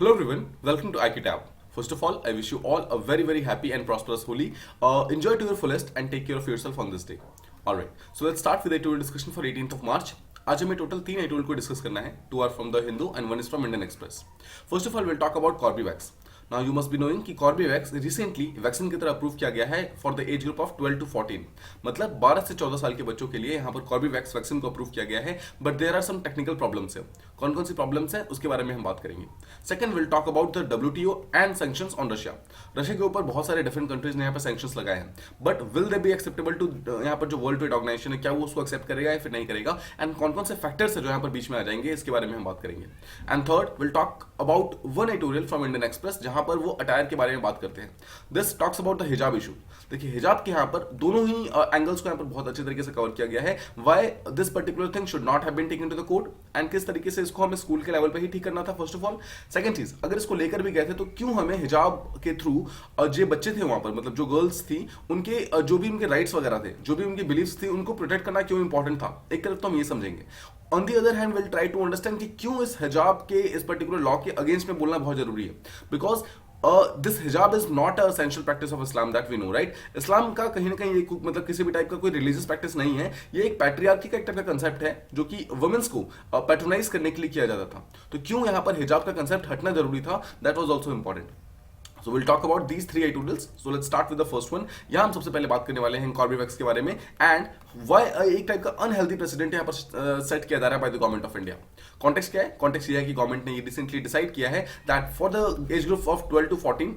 Hello everyone, welcome to IKTab. First of all, I wish you all a very happy and prosperous Holi. Enjoy to your fullest and take care of yourself on this day. Alright, so let's start with editorial discussion for 18th of March. आज हमें total 3 editorial को discuss करना है. 2 are from the Hindu and 1 is from Indian Express. First of all will talk about Corbevax. Now you must be knowing कि Corbevax recently vaccine की तरह approve किया गया है for the age group of 12 to 14. मतलब 12 से 14 साल के बच्चों के लिए यहाँ पर कॉर्बेवैक्स वैक्सीन को अप्रूव किया गया है. But there are some technical problems है. कौन कौन सी प्रॉब्लम्स है उसके बारे में हम बात करेंगे. Second will talk about the WTO and sanctions on Russia. Russia के ऊपर बहुत सारे डिफरेंट कंट्रीज ने यहाँ पर सैंक्शंस लगाए हैं. But will they be acceptable to यहाँ पर जो वर्ल्ड ट्रेड ऑर्गेनाइजेशन है, क्या वो उसको एक्सेप्ट करेगा या फिर नहीं करेगा, एंड कौन कौन से फैक्टर्स है जो यहाँ पर बीच में आ जाएंगे, इसके बारे में हम बात करेंगे. And third will talk about one editorial from Indian express जहां पर वो अटायर के बारे में बात करते हैं. दिस टॉक्स अबाउट द हिजाब इशू. देखिए हिजाब के यहाँ पर दोनों ही एंगल्स को यहाँ पर बहुत अच्छे तरीके से कवर किया गया है. Why this particular thing should not have been taken to the court and किस तरीके से इसको हमें स्कूल के लेवल पे ही ठीक करना था फर्स्ट ऑफ ऑल. सेकंड चीज, अगर इसको लेकर भी गए थे तो क्यों हमें हिजाब के थ्रू जो बच्चे थे वहां पर, मतलब जो गर्ल्स थी, उनके जो भी उनके राइट्स वगैरह थे, जो भी उनकी बिलीफ्स थी, उनको प्रोटेक्ट करना क्यों इंपॉर्टेंट था. एक तरफ तो हम ये समझेंगे. On the other hand will try to understand कि क्यों इस हिजाब के इस पर्टिकुलर लॉ के अगेंस्ट में बोलना बहुत जरूरी है. Because this hijab is not a essential practice of Islam that we know, right. Islam का कहीं ना कहीं ये मतलब किसी भी टाइप का कोई रिलीजियस प्रैक्टिस नहीं है. ये एक पैट्रियार्की का एक टाइप का कंसेप्ट है जो कि वुमेन्स को पैट्रोनाइज करने के लिए किया जाता था. तो क्यों यहाँ पर हिजाब का कंसेप्ट हटना जरूरी था, that was also important. So we'll talk about these 3 editorials. So let's start with the first one. यहाँ हम सबसे पहले बात करने वाले हैं कॉर्बेवैक्स के बारे में एंड वाई एक टाइप का अनहेल्दी प्रेसिडेंट यहाँ पर सेट किया जा रहा है by the government of India. Context क्या है? कॉन्टेक्स्ट ये है कि गवर्नमेंट ने ये रिसेंटली डिसाइड किया है that for the age group of 12 to 14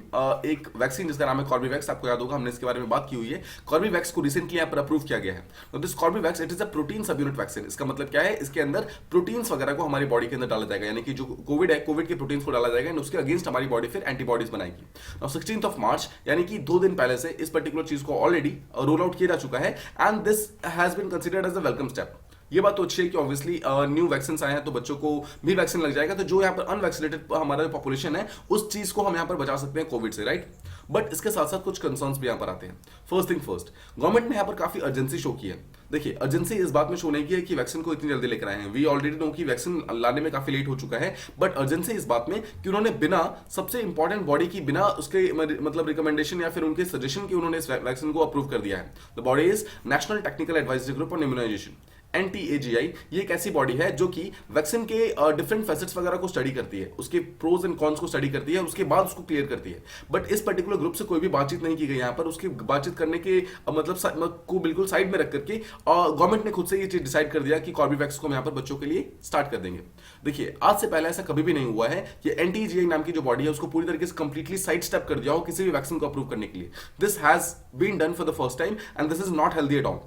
एक वैक्सीन जिसका नाम है कॉर्बेवैक्स, आपको याद होगा हमने इसके बारे में बात की हुई है. कॉर्बेवैक्स को रिसेंटली यहाँ पर अप्रूव किया गया है. तो this Corbevax it is a protein सब यूनिट वैक्सीन. इसका मतलब क्या है? इसके अंदर प्रोटीन्स वगैरह को हमारी बॉडी के अंदर डाला जाएगा, यानी कि जो कोविड है, कोविड के प्रोटीन्स को डाला जाएगा एंड उसके अगेंस्ट हमारी बॉडी फिर एंटीबॉडीज बनाएगी. नाउ 16th ऑफ मार्च यानी कि 2 दिन पहले से इस पर्टिकुलर चीज को ऑलरेडी रोल आउट किया जा चुका है and this has been considered as a welcome step. ये बात तो अच्छी है कि ऑब्वियसली न्यू वैक्सीन आए हैं तो बच्चों को भी वैक्सीन लग जाएगा, तो जो यहाँ पर अनवैक्सीनेटेड हमारा पॉपुलेशन है उस चीज को हम यहाँ पर बचा सकते हैं कोविड से, राइट. बट इसके साथ साथ कुछ कंसर्न्स भी यहाँ पर आते हैं. फर्स्ट थिंग फर्स्ट, गवर्नमेंट ने यहाँ पर काफी अर्जेंसी शो की है. देखिए अर्जेंसी इस बात में शो नहीं की है कि वैक्सीन को इतनी जल्दी लेकर आए हैं. वी ऑलरेडी नो कि वैक्सीन लाने में काफी लेट हो चुका है. बट अर्जेंसी इस बात में कि उन्होंने बिना सबसे इंपॉर्टेंट बॉडी की, बिना उसके मतलब रिकमेंडेशन या फिर उनके सजेशन के उन्होंने इस वैक्सीन को अप्रूव कर दिया है. The body is National Technical Advisory Group on Immunisation, NTAGI. ये एक ऐसी बॉडी है जो कि वैक्सीन के डिफरेंट फैसेट्स वगैरह को स्टडी करती है, उसके प्रोज एंड कॉन्स को स्टडी करती है और उसके बाद उसको क्लियर करती है. बट इस पर्टिकुलर ग्रुप से कोई भी बातचीत नहीं की गई यहाँ पर. उसकी बातचीत करने के मतलब को बिल्कुल साइड में रख करके गवर्नमेंट ने खुद से ये चीज डिसाइड कर दिया कि कॉर्बेवैक्स को हम यहाँ पर बच्चों के लिए स्टार्ट कर देंगे. देखिए आज से पहले ऐसा कभी भी नहीं हुआ है कि NTAGI नाम की जो बॉडी है उसको पूरी तरीके से कंप्लीटली साइड स्टेप कर दिया हो किसी भी वैक्सीन को अप्रूव करने के लिए. This has been done for the first time and this is not healthy at all.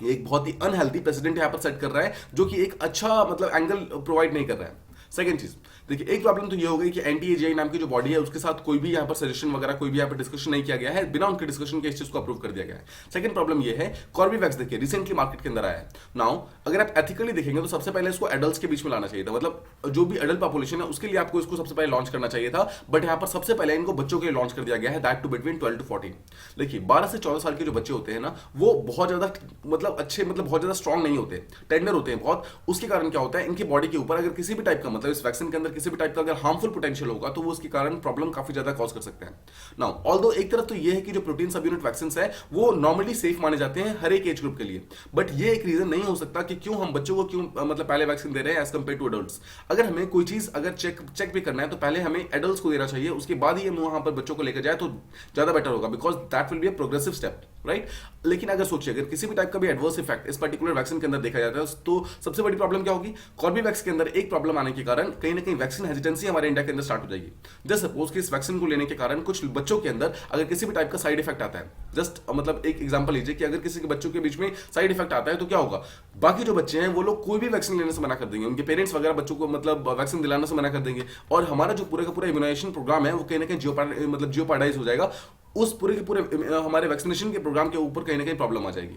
ये एक बहुत ही अनहेल्दी प्रेसिडेंट यहाँ पर सेट कर रहा है जो कि एक अच्छा मतलब एंगल प्रोवाइड नहीं कर रहा है. सेकंड चीज, देखिए एक प्रॉब्लम तो ये हो गई कि NTAGI नाम की जो बॉडी है उसके साथ कोई भी यहाँ पर सजेशन वगैरह कोई भी यहाँ पर डिस्कशन नहीं किया गया है, बिना उनके डिस्कशन के इस चीज को अप्रूव कर दिया गया है. सेकंड प्रॉब्लम ये है कॉर्बेवैक्स देखिए रिसेंटली मार्केट के अंदर आया है. नाउ अगर आप एथिकली देखेंगे तो सबसे पहले इसको एडल्ट्स के बीच में लाना चाहिए था, मतलब जो भी एडल्ट पॉपुलेशन है उसके लिए आपको इसको सबसे पहले लॉन्च करना चाहिए था. बट यहाँ पर सबसे पहले इनको बच्चों के लिए लॉन्च कर दिया गया है, दैट टू बिटवीन 12 to 14. देखिए 12 से 14 साल के जो बच्चे होते हैं ना वो बहुत ज्यादा मतलब अच्छे मतलब बहुत ज्यादा स्ट्रॉन्ग नहीं होते, टेंडर होते हैं बहुत. उसके कारण क्या होता है इनकी बॉडी के ऊपर अगर किसी भी टाइप का मतलब इस वैक्सीन के अंदर किसी भी टाइप का अगर हार्मफुल पोटेंशियल होगा तो वो उसके कारण प्रॉब्लम काफी ज्यादा कॉज कर सकते हैं. नाउ ऑल्दो एक तरफ तो ये है कि जो प्रोटीन सब यूनिट वैक्सीन है वो नॉर्मली सेफ माने जाते हैं हर एक एज ग्रुप के लिए. बट ये एक रीजन नहीं हो सकता कि क्यों हम बच्चों को क्यों मतलब पहले वैक्सीन दे रहे हैं एज कंपेयर टू एडल्ट्स. अगर हमें कोई चीज अगर चेक भी करना है तो पहले हमें एडल्ट्स को देना चाहिए, उसके बाद ही हम वहां पर बच्चों को लेकर जाए तो ज्यादा बेटर होगा, because that will be a progressive step, right. लेकिन अगर सोचिए अगर किसी भी टाइप का भी एडवर्स इफेक्ट इस पर्टिकुलर वैक्सीन के अंदर देखा जाता है तो सबसे बड़ी प्रॉब्लम क्या होगी. कॉर्बेवैक्स के अंदर एक प्रॉब्लम आने के कारण कहीं ना कहीं वैक्सीन हेजिटेंसी हमारे इंडिया के अंदर स्टार्ट हो जाएगी. जस्ट सपोज कि इस वैक्सीन को लेने के कारण कुछ बच्चों के अंदर अगर किसी भी टाइप का साइड इफेक्ट आता है, जस्ट मतलब एक एग्जांपल लीजिए कि अगर किसी के बच्चों के बीच में साइड इफेक्ट आता है तो क्या होगा, बाकी जो बच्चे हैं वो लोग कोई भी वैक्सीन लेने से मना कर देंगे, उनके पेरेंट्स वगैरह बच्चों को मतलब वैक्सीन दिलाने से मना कर देंगे और हमारा जो पूरा का पूरा इम्यूनाइजेशन प्रोग्राम है वो कहीं ना कहीं मतलब जियोपार्डाइज हो जाएगा. उस पूरे के पूरे हमारे वैक्सीनेशन के प्रोग्राम के ऊपर कहीं ना कहीं प्रॉब्लम आ जाएगी.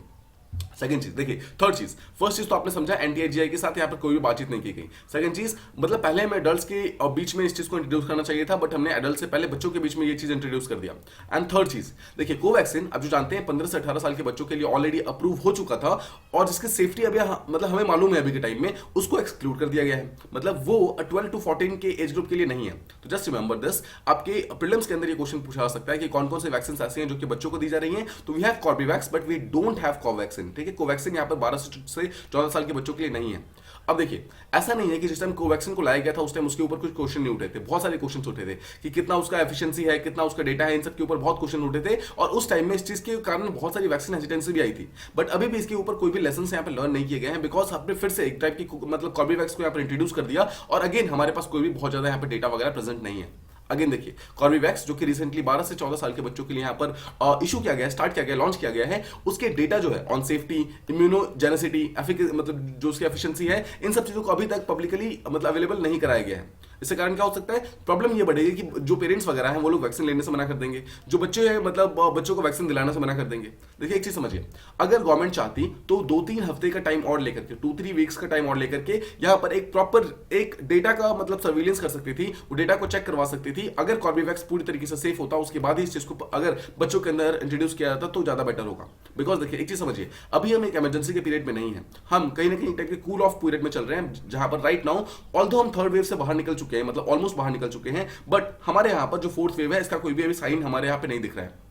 सेकंड चीज देखिए, थर्ड चीज, फर्स्ट चीज तो आपने समझा एंटी-एजीआई के साथ यहाँ पर कोई भी बातचीत नहीं की गई। सेकंड चीज, मतलब पहले हमें एडल्ट्स के बीच में इस चीज को इंट्रोड्यूस करना चाहिए था, बट हमने एडल्ट से पहले बच्चों के बीच में ये चीज इंट्रोड्यूस कर दिया। एंड थर्ड चीज देखिए, कोवैक्सीन अब जो जानते हैं 15 से 18 साल के बच्चों के लिए ऑलरेडी अप्रूव हो चुका था, और जिसकी सेफ्टी अभी मतलब हमें मालूम है अभी के टाइम में, उसको एक्सक्लूड कर दिया गया है, मतलब वो 12 to 14 के एज ग्रुप के लिए नहीं है। तो जस्ट रिमेंबर दिस, आपके प्रीलिम्स के अंदर ये क्वेश्चन पूछा जा सकता है कि कौन कौन से वैक्सीन ऐसे हैं जो कि बच्चों को दी जा रही हैं। तो we have Corbevax but we don't have Covaxin, ठीक है। कोवैक्सीन यहाँ पर 12 से 14 साल के बच्चों के लिए नहीं है। अब देखिए, ऐसा नहीं है कि जिस टाइम कोवैक्सीन को लाया गया था उस टाइम उसके ऊपर कुछ क्वेश्चन नहीं उठे थे, बहुत सारे क्वेश्चन उठे थे कि कितना उसका एफिशिएंसी है, कितना उसका डेटा है, इन सब के ऊपर बहुत क्वेश्चन उठे थे, और उस टाइम में इस चीज के कारण बहुत सारी वैक्सीन हेजिटेंसी भी आई थी। बट अभी भी इसके ऊपर कोई भी लेसन यहाँ पर लर्न नहीं किए गए हैं, बिकॉज आपने फिर से एक टाइप की मतलब कॉर्बेवैक्स को यहाँ पर इंट्रोड्यूस कर दिया, और अगेन हमारे पास कोई भी बहुत ज्यादा यहाँ पर डेटा वगैरह प्रेजेंट नहीं है। अगेन देखिए, कॉर्बेवैक्स जो कि रिसेंटली 12 से 14 साल के बच्चों के लिए यहाँ पर इशू किया गया, स्टार्ट किया गया, लॉन्च किया गया है, उसके डेटा जो है ऑन सेफ्टी, इम्यूनोजेनेसिटी, मतलब जो उसकी एफिशिएंसी है, इन सब चीजों को अभी तक पब्लिकली मतलब अवेलेबल नहीं कराया गया है। इससे कारण क्या हो सकता है, प्रॉब्लम ये बढ़ेगी कि जो पेरेंट्स वगैरह हैं वो लोग वैक्सीन लेने से मना कर देंगे, जो बच्चे हैं मतलब बच्चों को वैक्सीन दिलाने से मना कर देंगे। देखिए एक चीज समझिए, अगर गवर्नमेंट चाहती तो 2-3 हफ्ते का टाइम और लेकर के, 2-3 वीक्स का टाइम और लेकर के यहाँ पर एक प्रॉपर एक डेटा का मतलब सर्विलेंस कर सकती थी, वो डेटा को चेक करवा सकती थी। अगर कॉर्बेवैक्स पूरी तरीके से सेफ होता, उसके बाद ही इस चीज को अगर बच्चों के अंदर इंट्रोड्यूस किया जाता तो ज्यादा बेटर होगा। बिकॉज देखिए एक चीज समझिए, अभी हम एक इमरजेंसी के पीरियड में नहीं है, हम कहीं ना कहीं टाइप के कूल ऑफ पीरियड में चल रहे हैं, जहां पर राइट नाउ ऑल्दो हम थर्ड वेव से बाहर निकल चुके हैं, मतलब ऑलमोस्ट बाहर निकल चुके हैं, बट हमारे यहां पर जो फोर्थ वेव है इसका कोई भी अभी साइन हमारे यहां पे नहीं दिख रहा है।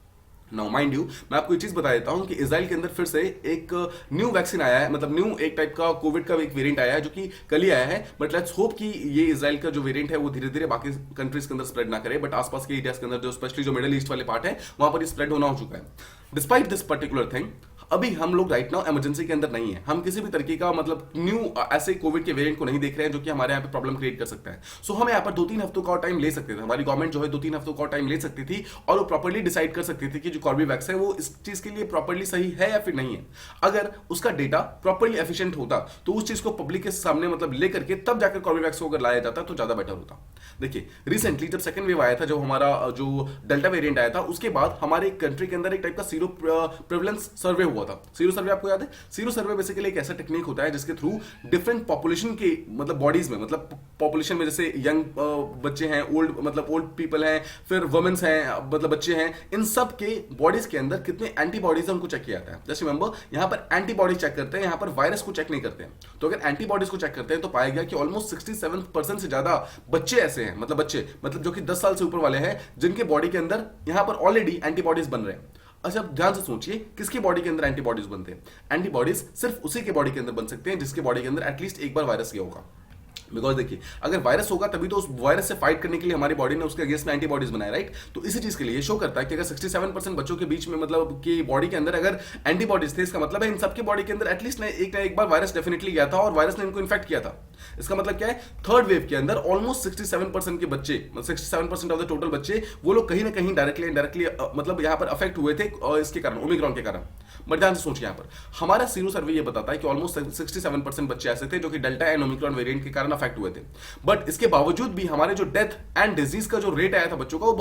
नाउ माइंड यू, मैं आपको एक चीज बता देता हूं कि इजराइल के अंदर फिर से एक न्यू वैक्सीन आया है, मतलब न्यू एक टाइप का कोविड का एक वेरिएंट आया है जो कि कल ही आया है, बट लेट्स होप कि ये इजराइल का जो वेरिएंट है वो धीरे धीरे बाकी कंट्रीज के अंदर स्प्रेड ना करे, बट आसपास के एरियाज के अंदर जो स्पेशली जो मिडिल ईस्ट वाले पार्ट है वहां पर स्प्रेड होना हो चुका है। डिस्पाइट दिस पर्टिकुलर थिंग, अभी हम लोग राइट नाउ इमरजेंसी के अंदर नहीं है, हम किसी भी तरीके का मतलब न्यू ऐसे कोविड के वेरिएंट को नहीं देख रहे हैं जो कि हमारे यहाँ पे प्रॉब्लम क्रिएट कर सकता है। सो हम यहाँ पर 2-3 हफ्तों का टाइम ले सकते थे, हमारी गवर्नमेंट जो है 2-3 हफ्तों का टाइम ले सकती थी, और वो प्रॉपर्ली डिसाइड कर सकती थी कि जो कॉर्बेवैक्स है वो इस चीज के लिए प्रॉपर्ली सही है या फिर नहीं है। अगर उसका डेटा प्रॉपर्ली एफिशिएंट होता तो उस चीज को पब्लिक के सामने मतलब लेकर के तब जाकर कॉर्बेवैक्स को अगर लाया जाता तो ज्यादा बेटर होता। देखिए रिसेंटली जब सेकंड वेव आया था, जब हमारा जो डेल्टा वेरिएंट आया था, उसके बाद हमारे कंट्री के अंदर एक टाइप का सीरो प्रेवलेंस सर्वे हुआ था। सीरो सर्वे आपको याद है? सीरो सर्वे बेसिकली एक ऐसा टेक्निक होता है जिसके थ्रू डिफरेंट पॉपुलेशन के मतलब बॉडीज में, मतलब पॉपुलेशन में जैसे यंग बच्चे हैं, ओल्ड मतलब ओल्ड पीपल हैं, फिर वुमेन्स हैं, मतलब बच्चे हैं, इन सब के बॉडीज के अंदर कितने एंटीबॉडीज उनको चेक किया जाता है। जस्ट रिमेंबर, यहां पर एंटीबॉडीज चेक करते हैं, यहां पर वायरस को चेक नहीं करते हैं। तो अगर एंटीबॉडीज को चेक करते हैं तो पाया गया कि ऑलमोस्ट 67% से ज्यादा बच्चे ऐसे हैं, मतलब बच्चे मतलब जो कि 10 साल से ऊपर वाले हैं, जिनके बॉडी के अंदर यहां पर ऑलरेडी एंटीबॉडीज बन रहे हैं। अच्छा अब ध्यान से सोचिए, किसकी बॉडी के अंदर एंटीबॉडीज बनते हैं? एंटीबॉडीज सिर्फ उसी के बॉडी के अंदर बन सकते हैं जिसके बॉडी के अंदर एटलीस्ट एक बार वायरस गया होगा। बिकॉज देखिए, अगर वायरस होगा तभी तो उस वायरस से फाइट करने के लिए हमारी बॉडी ने उसके अगेंस्ट में एंटीबॉडीज बनाए, राइट? तो इसी चीज के लिए शो करता है कि अगर 67% बच्चों के बीच में मतलब कि बॉडी के अंदर अगर एंटीबॉडीज थे, इसका मतलब है इन सबके बॉडी के अंदर एटलीस्ट ना एक बार वायरस डेफिनेटली गया था और वायरस ने इनको इन्फेक्ट किया था। इसका मतलब क्या है? थर्ड वेव के अंदर ऑलमोस्ट 67% के बच्चे, 67% ऑफ द टोटल बच्चे, वो लोग कहीं ना कहीं डायरेक्टली इनडायरेक्टली मतलब यहाँ पर अफेक्ट हुए थे इसके कारण, ओमिक्रॉन के कारण। बट ध्यान से सोचिए, यहाँ पर हमारा सीरो सर्वे ये बताता है कि ऑलमोस्ट 67% बच्चे ऐसे थे जो कि डेल्टा एंड ओमिक्रॉन वेरिएंट के कारण अफेक्ट हुए थे। बट इसके बावजूद भी हमारे जो डेथ एंड डिजीज का जो रेट आया था बच्चों का, वो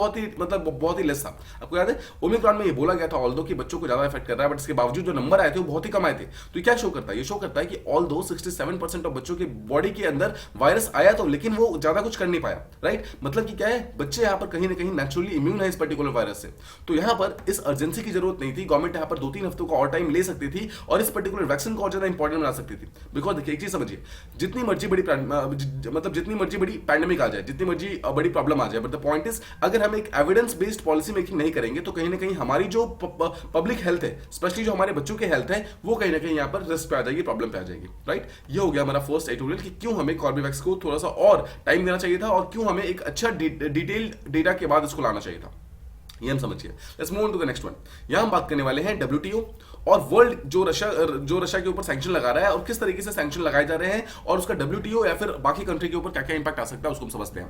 बहुत ही लेस था। आपको याद है ओमिक्रॉन में ये बोला गया था ऑल्दो कि बच्चों को ज्यादा इफेक्ट कर रहा है, बट इसके बावजूद जो नंबर आए थे वो बहुत ही कम आए थे। तो क्या शो करता है? ये शो करता है कि ऑल्दो 67% ऑफ बच्चों की बॉडी के अंदर वायरस आया तो, लेकिन वो ज्यादा कुछ कर नहीं पाया, राइट? मतलब कि क्या है, बच्चे यहाँ पर कहीं ना कहीं नेचुरली इम्यून है इस पर्टिकुलर वायरस से। तो यहाँ पर इस अर्जेंसी की जरूरत नहीं थी, गवर्नमेंट यहाँ पर 2-3 हफ्तों का और टाइम ले सकती थी और इस पर्टिकुलर वैक्सीन को और ज्यादा इंपॉर्टेंट बना सकती थी। बिकॉज देखिए एक चीज समझिए, जितनी मर्जी बड़ी पैंडेमिक आ जाए, जितनी मर्जी बड़ी प्रॉब्लम आ जाए, बट द पॉइंट इज अगर हम एक एविडेंस बेस्ड पॉलिसी मेकिंग नहीं करेंगे तो कहीं ना कहीं हमारी जो पब्लिक हेल्थ है, स्पेशली जो हमारे बच्चों की हेल्थ है, वो कहीं ना कहीं यहाँ पर रिस्क पे आ जाएगी, प्रॉब्लम पे आ जाएगी, राइट? ये हो गया हमारा फर्स्ट एडिटोरियल कि क्यों हमें कॉर्बेवैक्स को थोड़ा सा और टाइम देना चाहिए था और क्यों हमें एक अच्छा डिटेल्ड डेटा के बाद इसको लाना चाहिए था। ये हम समझिए। Let's move on to the next one. यहां हम बात करने वाले हैं WTO और वर्ल्ड जो रशिया के ऊपर सैंक्शन लगा रहा है और किस तरीके से सैंक्शन लगाए जा रहे हैं और उसका WTO या फिर बाकी कंट्री के ऊपर क्या क्या इंपैक्ट आ सकता है उसको हम समझते हैं।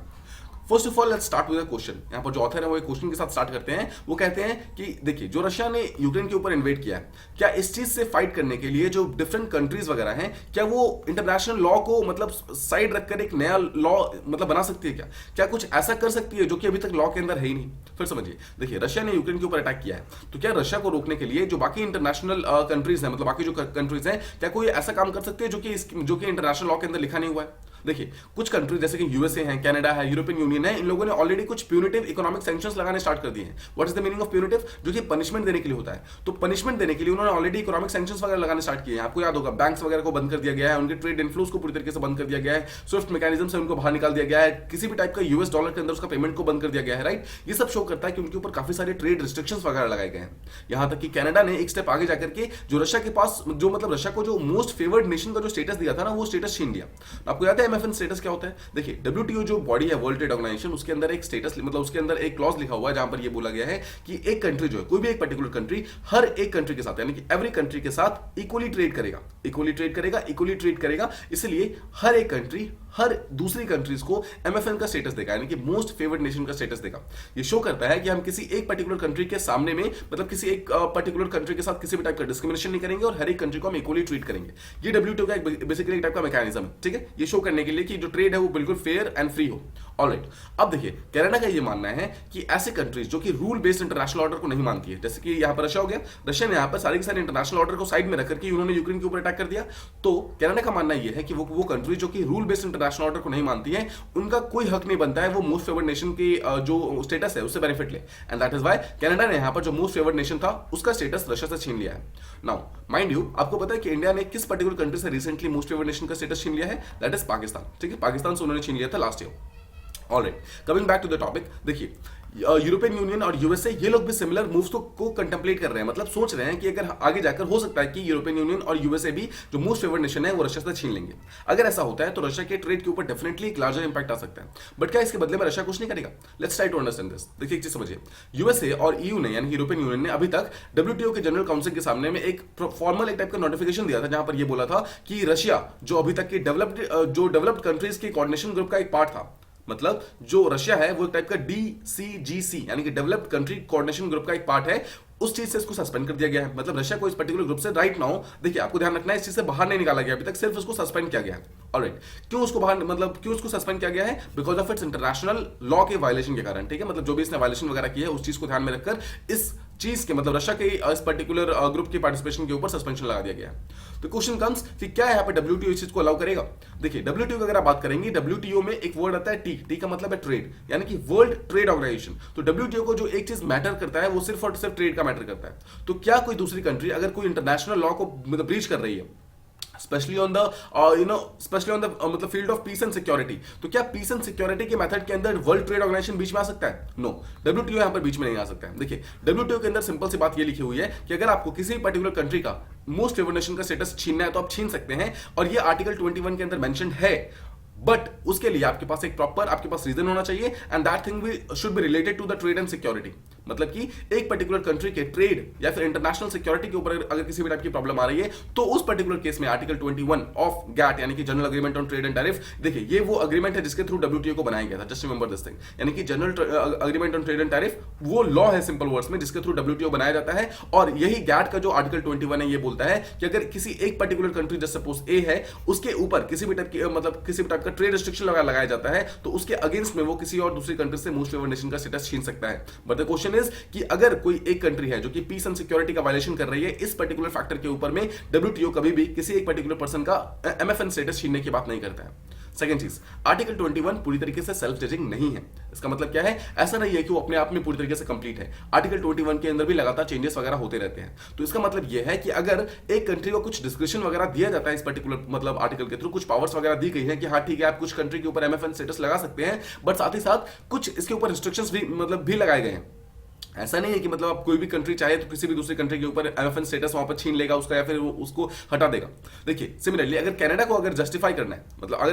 First of all let's start with a question. यहाँ पर जो ऑथर है वो एक क्वेश्चन के साथ स्टार्ट करते हैं। वो कहते हैं कि देखिए, जो रशिया ने यूक्रेन के ऊपर इन्वेड किया है, क्या इस चीज से फाइट करने के लिए जो डिफरेंट कंट्रीज वगैरह हैं, क्या वो इंटरनेशनल लॉ को मतलब साइड रखकर एक नया लॉ मतलब बना सकती है? क्या क्या कुछ ऐसा कर सकती है जो कि अभी तक लॉ के अंदर है ही नहीं? फिर समझिए, देखिए, रशिया ने यूक्रेन के ऊपर अटैक किया है, तो क्या रशिया को रोकने के लिए जो बाकी इंटरनेशनल कंट्रीज हैं, मतलब बाकी जो कंट्रीज हैं, क्या कोई ऐसा काम कर सकती है जो कि इंटरनेशनल लॉ के अंदर लिखा नहीं हुआ है? देखिए, कुछ कंट्रीज जैसे कि यूएसए है, कनाडा है, यूरोपियन यूनियन है, इन लोगों ने ऑलरेडी कुछ प्यूनिटिव इकोनॉमिक सैंक्शंस लगाने स्टार्ट कर दिए हैं। What is the meaning of punitive? जो कि पनिशमेंट देने के लिए होता है। तो पनिशमेंट देने के लिए उन्होंने ऑलरेडी इकोनॉमिक सैंक्शंस वगैरह लगाने स्टार्ट किए हैं। आपको याद होगा, बैंक्स वगैरह को बंद कर दिया गया है, उनके ट्रेड इन्फ्लोस को पूरी तरीके से बंद कर दिया गया है, स्विफ्ट मैकेनिज्म से उनको बाहर निकाल दिया गया है, किसी भी टाइप का यूएस डॉलर के अंदर उसका पेमेंट को बंद कर दिया गया है, राइट? ये सब शो करता है कि उनके ऊपर काफी सारे ट्रेड रिस्ट्रिक्शंस वगैरह लगाए गए हैं। यहां तक कि कनाडा ने एक स्टेप आगे जाकर के जो रशिया के पास जो मतलब रशिया को जो मोस्ट फेवर्ड नेशन का जो स्टेटस दिया था ना, वो स्टेटस छीन लिया। आपको याद है एमएफएन स्टेटस क्या होता है? देखिए, डब्ल्यूटीओ जो बॉडी है, वर्ल्ड ट्रेड ऑर्गेनाइजेशन, उसके अंदर एक स्टेटस मतलब उसके अंदर एक क्लॉज लिखा हुआ है जहां पर ये बोला गया है कि एक कंट्री जो है, कोई भी एक पर्टिकुलर कंट्री हर एक कंट्री के साथ, यानी कि एवरी कंट्री के साथ इक्वली ट्रेड करेगा, इक्वली ट्रेड करेगा, इक्वली ट्रेड करेगा। इसलिए हर एक कंट्री हर दूसरी कंट्रीज को एमएफएन का स्टेटस देगा, यानी कि मोस्ट फेवर्ड नेशन का स्टेटस देगा। ये शो करता है कि हम किसी एक पर्टिकुलर कंट्री के सामने में मतलब किसी एक पर्टिकुलर कंट्री के साथ किसी भी टाइप का डिस्क्रिमिनेशन नहीं करेंगे और हर एक कंट्री को हम इक्वली ट्रीट करेंगे। ये डब्ल्यूटीओ का एक बेसिकली एक टाइप का मैकेनिज्म है, ठीक है? ये शो करने के लिए कि जो ट्रेड है वो बिल्कुल फेयर एंड फ्री हो। ऑलराइट, अब देखिए, कनाडा का ये मानना है कि ऐसे कंट्रीज जो कि रूल बेस्ड इंटरनेशनल ऑर्डर को नहीं मानती है, जैसे कि यहाँ पर रशिया हो गया, रशिया ने यहाँ पर सारे के सारे इंटरनेशनल ऑर्डर को साइड में रखकर के उन्होंने यूक्रेन के ऊपर अटैक कर दिया। तो कनाडा का मानना यह है कि वो कंट्री जो कि रूल बेस्ड इंटरनेशनल ऑर्डर को नहीं मानती है, उनका कोई हक नहीं बनता है वो मोस्ट फेवर्ड नेशन की जो स्टेटस है उससे बेनिफिट ले। And that is why Canada ने यहाँ पर जो मोस्ट फेवर्ड नेशन था उसका स्टेटस रशिया से छीन लिया है। नाउ माइंड यू, आपको पता है कि इंडिया ने किस पर्टिकुलर कंट्री से रिसेंटली मोस्ट फेवर्ड नेशन का स्टेटस छीन लिया है? दैट इज पाकिस्तान, ठीक है? पाकिस्तान से उन्होंने छीन लिया था last year. Alright, coming back to the topic, देखिए, यूरोपियन यूनियन और यूएसए ये लोग भी सिमिलर मूव्स को कंटेम्पलेट कर रहे हैं, मतलब सोच रहे हैं कि अगर आगे जाकर हो सकता है कि यूरोपियन यूनियन और यूएसए भी जो मोस्ट फेवर्ड नेशन है वो रशिया से छीन लेंगे। अगर ऐसा होता है तो रशिया के ट्रेड के ऊपर डेफिनेटली एक लार्जर इंपैक्ट आ सकता है। बट क्या इसके बदले में रशिया कुछ नहीं करेगा? Let's try to understand this. देखिए, एक चीज समझिए, यूएसए और ईयू ने यानी यूरोपियन यूनियन ने अभी तक डब्ल्यूटीओ के जनरल काउंसिल के सामने में एक फॉर्मल एक टाइप का नोटिफिकेशन दिया था जहां पर यह बोला था कि रशिया जो अभी तक की डेवलप्ड कंट्रीज के कोऑर्डिनेशन ग्रुप का एक पार्ट था, मतलब जो रशिया है वो एक टाइप का डीसीजीसी यानी कि डेवलप्ड कंट्री कोऑर्डिनेशन ग्रुप का एक पार्ट है, उस चीज से इसको सस्पेंड कर दिया गया है। मतलब रशिया को इस पर्टिकुलर ग्रुप से राइट नाउ, देखिए आपको ध्यान रखना है, इस चीज से बाहर नहीं निकाला गया अभी तक, सिर्फ उसको सस्पेंड किया गया है। ऑलराइट, क्यों उसको बाहर मतलब क्यों उसको सस्पेंड किया गया है? Because of its international law के वायलेशन के कारण, ठीक है? मतलब जो भी इसने वायलेशन वगैरह की है उस चीज को ध्यान में रखकर इस चीज के मतलब रशिया के इस पर्टिकुलर ग्रुप के पार्टिसिपेशन के ऊपर सस्पेंशन लगा दिया गया है। तो क्वेश्चन कम्स कि क्या यहाँ पे डब्ल्यूटीओ इस चीज को अलाउ करेगा? देखिए, डब्ल्यूटीओ की अगर आप बात करेंगे, डब्ल्यूटीओ में एक वर्ड आता है टी, टी का मतलब है ट्रेड, यानी कि वर्ल्ड ट्रेड ऑर्गेनाइजेशन। तो डब्ल्यूटीओ को जो एक चीज मैटर करता है वो सिर्फ और सिर्फ ट्रेड का मैटर करता है। तो क्या कोई दूसरी कंट्री अगर कोई इंटरनेशनल लॉ को मतलब ब्रीच कर रही है, स्पेशली ऑन द मतलब field of peace and security, तो क्या पीस एंड सिक्योरिटी के मेथड के अंदर वर्ल्ड ट्रेड ऑर्गेनाइजेशन बीच में आ सकता है? नो, डब्ल्यूटीओ यहां पर बीच में नहीं आ सकता है। देखिए, डब्ल्यूटीओ के अंदर सिंपल सी बात ये लिखी हुई है कि अगर आपको किसी पर्टिकुलर कंट्री का मोस्ट फेवर्ड नेशन का स्टेटस छीनना है तो आप छीन सकते हैं, और ये आर्टिकल 21 के अंदर मेंशन है। बट उसके लिए आपके पास एक प्रॉपर आपके पास रीजन होना चाहिए, एंड दैट थिंग भी should be related to the trade and security. मतलब कि एक पर्टिकुलर कंट्री के ट्रेड या फिर इंटरनेशनल सिक्योरिटी के ऊपर अगर किसी भी टाइप की प्रॉब्लम आ रही है तो उस पर्टिकुलर केस में आर्टिकल 21 ऑफ गैट यानी कि general agreement on trade and tariff, देखिए ये वो अग्रीमेंट है जिसके थ्रू डब्ल्यूटीओ को बनाया गया था। जस्ट रिमेंबर दिस थिंग, यानी कि general agreement on trade and tariff वो लॉ है सिंपल वर्ड्स में जिसके थ्रू डब्ल्यूटीओ बनाया जाता है। और यही गैट का जो आर्टिकल 21 है ये बोलता है कि अगर किसी एक पर्टिकुलर कंट्री जैसे सपोज ए है उसके ऊपर किसी भी टाइप की मतलब किसी भी टाइप का ट्रेड रिस्ट्रिक्शन लगाया जाता है तो उसके अगेंस्ट में वो किसी और दूसरी कंट्री से मोस्ट फेवर्ड नेशन का स्टेटस छीन सकता है। बट द क्वेश्चन इज कि अगर कोई एक कंट्री है जो कि पीस एंड सिक्योरिटी का वायलेशन कर रही है, इस पर्टिकुलर फैक्टर के ऊपर में डब्ल्यूटीओ कभी भी किसी एक पर्टिकुलर पर्सन का एमएफएन स्टेटस छीनने की बात नहीं करता है। सेकंड चीज, आर्टिकल 21 पूरी तरीके से सेल्फ जजिंग नहीं है। इसका मतलब क्या है? ऐसा नहीं है कि वो अपने आप में पूरी तरीके से कंप्लीट है। आर्टिकल 21 के अंदर भी लगातार चेंजेस वगैरह होते रहते हैं। तो इसका मतलब यह है कि अगर एक कंट्री को कुछ डिस्क्रिप्शन वगैरह दिया जाता है इस पर्टिकुलर मतलब आर्टिकल के थ्रू, कुछ पावर्स वगैरह दी गई है कि हाँ ठीक है आप कुछ कंट्री के ऊपर एमएफएन स्टेटस लगा सकते हैं, बट साथ ही साथ कुछ इसके ऊपर रिस्ट्रिक्शंस भी मतलब भी लगाए गए हैं। ऐसा नहीं है कि मतलब आप कोई भी कंट्री चाहे तो किसी भी दूसरी कंट्री के ऊपर एमएफएन स्टेटस वहां पर छीन लेगा उसका या फिर उसको हटा देगा। देखिए सिमिलरली अगर कनाडा को अगर जस्टिफाई करना है, मतलब अगर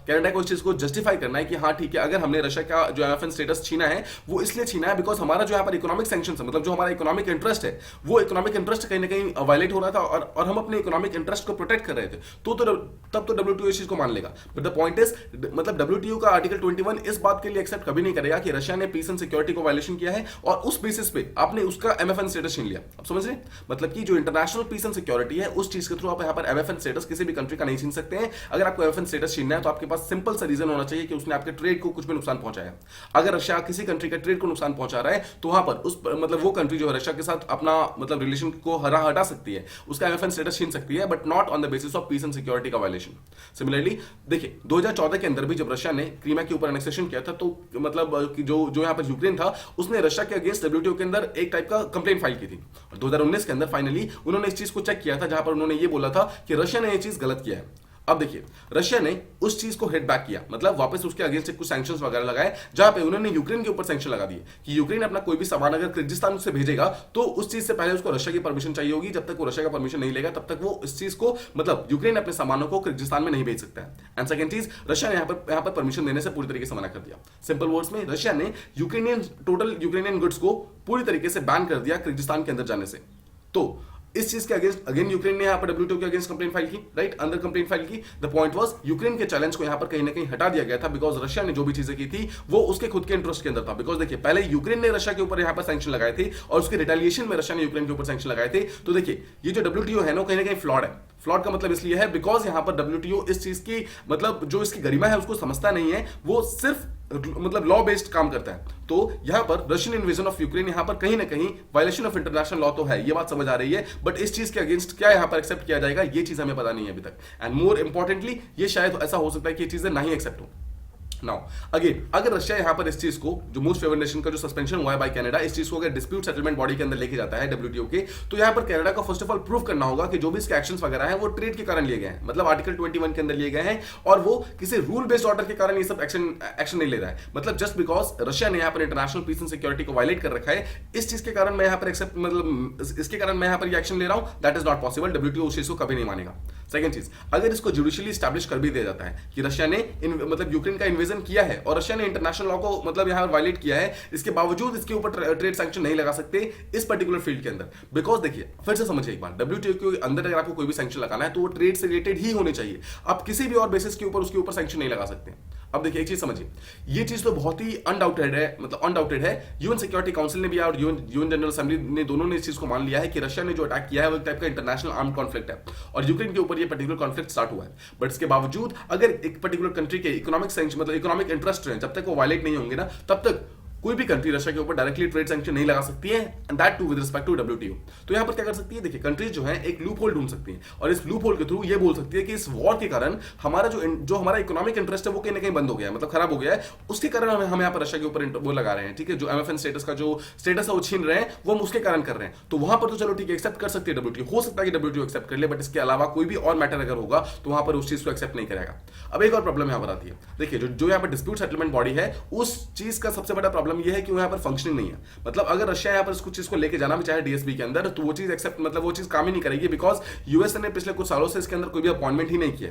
कनाडा को इस चीज को जस्टिफाई करना है कि हाँ ठीक है अगर हमने रशिया का जो एमएफएन स्टेटस छीना है वो इसलिए छीना है बिकॉज हमारा जो यहाँ पर इकोनॉमिक सैंक्शन है, मतलब जो हमारा इकोनॉमिक इंटरेस्ट है वो इकोनॉमिक इंटरेस्ट कहीं ना कहीं वायलेट हो रहा था और हम अपने इकोनॉमिक इंटरेस्ट को प्रोटेक्ट कर रहे थे, तो तब तो डब्ल्यूटीओ इस चीज को मान लेगा। बट द पॉइंट इज मतलब डब्ल्यूटीओ का आर्टिकल 21 इस बात के लिए एक्सेप्ट कभी नहीं करेगा कि रशिया ने पीस एंड सिक्योरिटी को वायलेशन किया है और उस बेसिस पे आपने उसका एमएफएन स्टेटस छीन लिया। आप समझ रहे हैं, मतलब कि जो इंटरनेशनल पीस एंड सिक्योरिटी है उस चीज के थ्रू आप यहाँ पर एमएफएन स्टेटस किसी भी कंट्री का नहीं छीन सकते हैं। अगर आपको एमएफएन स्टेटस छीनना है तो आपके पास सिंपल सा रीजन होना चाहिए कि उसने आपके ट्रेड को कुछ भी नुकसान पहुंचाया। अगर रशिया किसी कंट्री के ट्रेड को नुकसान पहुंचा रहा है तो वहां पर उस मतलब वो कंट्री जो है रशिया के साथ अपना मतलब रिलेशन को हटा सकती है, उसका एमएफएन स्टेटस छीन सकती है, but not on the basis of peace and security का वायलेशन। सिमिलरली देखिए 2014 के अंदर भी जब रशिया ने क्रीमिया के ऊपर एनेक्सेशन किया था तो मतलब कि जो यहाँ पर यूक्रेन था उसने रशिया के अगेंस्ट डब्ल्यूटीओ के अंदर एक टाइप का कंप्लेंट फाइल की थी। और 2019 के अंदर फाइनली उन्होंने इस चीज को चेक किया था जहां पर उन्होंने ये बोला था कि रशिया ने ये चीज गलत किया है। अब देखिए रशिया ने उस चीज को हिट बैक किया, मतलब वापस उसके अगेंस्ट कुछ सैंक्शंस वगैरह लगाए जहां पे उन्होंने यूक्रेन के ऊपर सैंक्शन लगा दिए कि यूक्रेन अपना कोई भी सामान अगर किर्गिस्तान से भेजेगा तो उस चीज से पहले उसको रशिया की परमिशन चाहिए होगी। जब तक वो रशिया का परमिशन नहीं लेगा तब तक वो इस चीज को मतलब यूक्रेन अपने सामानों को किर्गिस्तान में नहीं भेज सकता है। एंड सेकंड चीज रशिया ने यहाँ पर परमिशन देने से पूरी तरीके से मना कर दिया। सिंपल वर्ड्स में रशिया ने टोटल यूक्रेनियन गुड्स को पूरी तरीके से बैन कर दिया किर्गिस्तान के अंदर जाने से। तो इस चीज के अगेंस्ट अगेन यूक्रेन ने यहाँ पर डब्ल्यूटीओ के अगेंस्ट कंप्लेंट फाइल की, राइट, अंदर कंप्लेंट फाइल की। द पॉइंट वाज यूक्रेन के चैलेंज को यहाँ पर कहीं ना कहीं हटा दिया गया था बिकॉज रशिया ने जो भी चीजें की थी वो उसके खुद के इंटरेस्ट के अंदर था। बिकॉज देखिए पहले यूक्रेन ने रशिया के ऊपर यहाँ पर सैंक्शन लगाए थे और उसके रिटेलिएशन में रशिया ने यूक्रेन के ऊपर सैंक्शन लगाए थे। तो देखिए ये जो डब्ल्यूटीओ है ना कहीं ना कहीं फ्लॉड है। फ्लॉड का मतलब इसलिए है बिकॉज यहाँ पर डब्ल्यूटीओ इस चीज की मतलब जो इसकी गरिमा है उसको समझता नहीं है, वो सिर्फ मतलब लॉ बेस्ड काम करता है। तो यहां पर रशियन इन्वेजन ऑफ यूक्रेन यहां पर कहीं ना कहीं वायलेशन ऑफ इंटरनेशनल लॉ तो है, ये बात समझ आ रही है, बट इस चीज के अगेंस्ट क्या यहां पर एक्सेप्ट किया जाएगा ये चीज हमें पता नहीं है अभी तक। एंड मोर इंपॉर्टेंटली ये शायद ऐसा हो सकता है कि ये चीजें नहीं एक्सेप्ट हो। नाउ अगेन अगर रशिया यहां पर इस चीज को जो मोस्ट फेवर्ड नेशन का जो सस्पेंशन हुआ है बाय कनाडा, इस चीज को अगर डिस्प्यूट सेटलमेंट बॉडी के अंदर लेके जाता है डब्ल्यूटीओ के, तो यहां पर कनाडा को फर्स्ट ऑफ ऑल प्रूव करना होगा कि जो भी इसके एक्शंस वगैरह हैं वो ट्रेड के कारण लिए गए हैं, मतलब आर्टिकल 21 के अंदर लिए गए हैं और वो किसी रूल बेस्ड ऑर्डर के कारण ये सब एक्शन नहीं ले रहा है। मतलब जस्ट बिकॉज रशिया ने यहां पर इंटरनेशनल पीस एंड सिक्योरिटी को वायलेट कर रखा है इस चीज के कारण मैं यहां पर एक्सेप्ट मतलब इसके कारण मैं यहां पर ये एक्शन ले रहा हूं, that is not possible. WTO उस चीज को कभी नहीं मानेगा। सेकंड चीज, अगर इसको जुडिशियली एस्टैब्लिश कर भी दिया जाता है कि रशिया ने मतलब यूक्रेन का इन्वेजन किया है और रशिया ने इंटरनेशनल लॉ को मतलब यहां वायलेट किया है, इसके बावजूद इसके ऊपर ट्रेड सैंक्शन नहीं लगा सकते इस पर्टिकुलर फील्ड के अंदर। बिकॉज देखिए फिर से समझिए एक बार, डब्ल्यूटीओ के अंदर अगर आपको कोई भी सैंक्शन लगाना है तो वो ट्रेड से रिलेटेड ही होने चाहिए, आप किसी भी और बेसिस के ऊपर उसके ऊपर सैंक्शन नहीं लगा सकते। अब देखिए एक चीज समझिए, ये चीज तो बहुत ही अनडाउटेड है, मतलब अनडाउटेड है। यूएन सिक्योरिटी काउंसिल ने भी और यूएन जनरल असेंबली ने दोनों ने इस चीज को मान लिया है कि रशिया ने जो अटैक किया है वो एक टाइप का इंटरनेशनल आर्म्ड कॉन्फ्लिक्ट है और यूक्रेन के ऊपर ये पर्टिकुलर कॉन्फ्लिक्ट स्टार्ट हुआ है। बट इसके बावजूद अगर एक पर्टिकुलर कंट्री के इकोनॉमिक सैंक्शन मतलब इकोनॉमिक इंटरेस्ट है, जब तक वो वायलेट नहीं होंगे ना तब तक कोई भी कंट्री रशिया के ऊपर डायरेक्टली ट्रेड सैंक्शन नहीं लगा सकती है, and that too with respect to WTO. तो यहां पर क्या कर सकती है, देखिए कंट्रीज जो है एक लूप होल ढूंढ सकती है और इस लूप होल के थ्रू ये बोल सकती है कि इस वॉर के कारण हमारा जो हमारा इकोनॉमिक इंटरेस्ट है वो कहीं ना कहीं बंद हो गया है, मतलब खराब हो गया है, उसके कारण हम यहाँ पर रशिया के ऊपर वो लगा रहे हैं, ठीक है, जो एमएफएन स्टेटस का जो स्टेटस है वो छीन रहे हैं वो हम उसके कारण कर रहे हैं। तो वहां पर तो चलो ठीक है एक्सेप्ट कर सकती है डब्ल्यूटीओ, हो सकता है कि डब्ल्यूटीओ एक्सेप्ट कर ले, बट इसके अलावा कोई भी और मैटर अगर होगा तो वहां पर उस चीज को एक्सेप्ट नहीं करेगा। अब एक और प्रॉब्लम यहाँ पर आती है, देखिए जो यहाँ पर डिस्प्यूट सेटलमेंट बॉडी है उस चीज का सबसे बड़ा प्रॉब्लम यह है कि यहाँ पर फंक्शनिंग नहीं है। मतलब अगर रशिया यहाँ पर कुछ चीज को लेके जाना भी चाहे डीएसबी के अंदर तो वो चीज एक्सेप्ट मतलब वो चीज काम ही नहीं करेगी बिकॉज यूएसए ने पिछले कुछ सालों से इसके अंदर कोई भी अपॉइंटमेंट ही नहीं किया।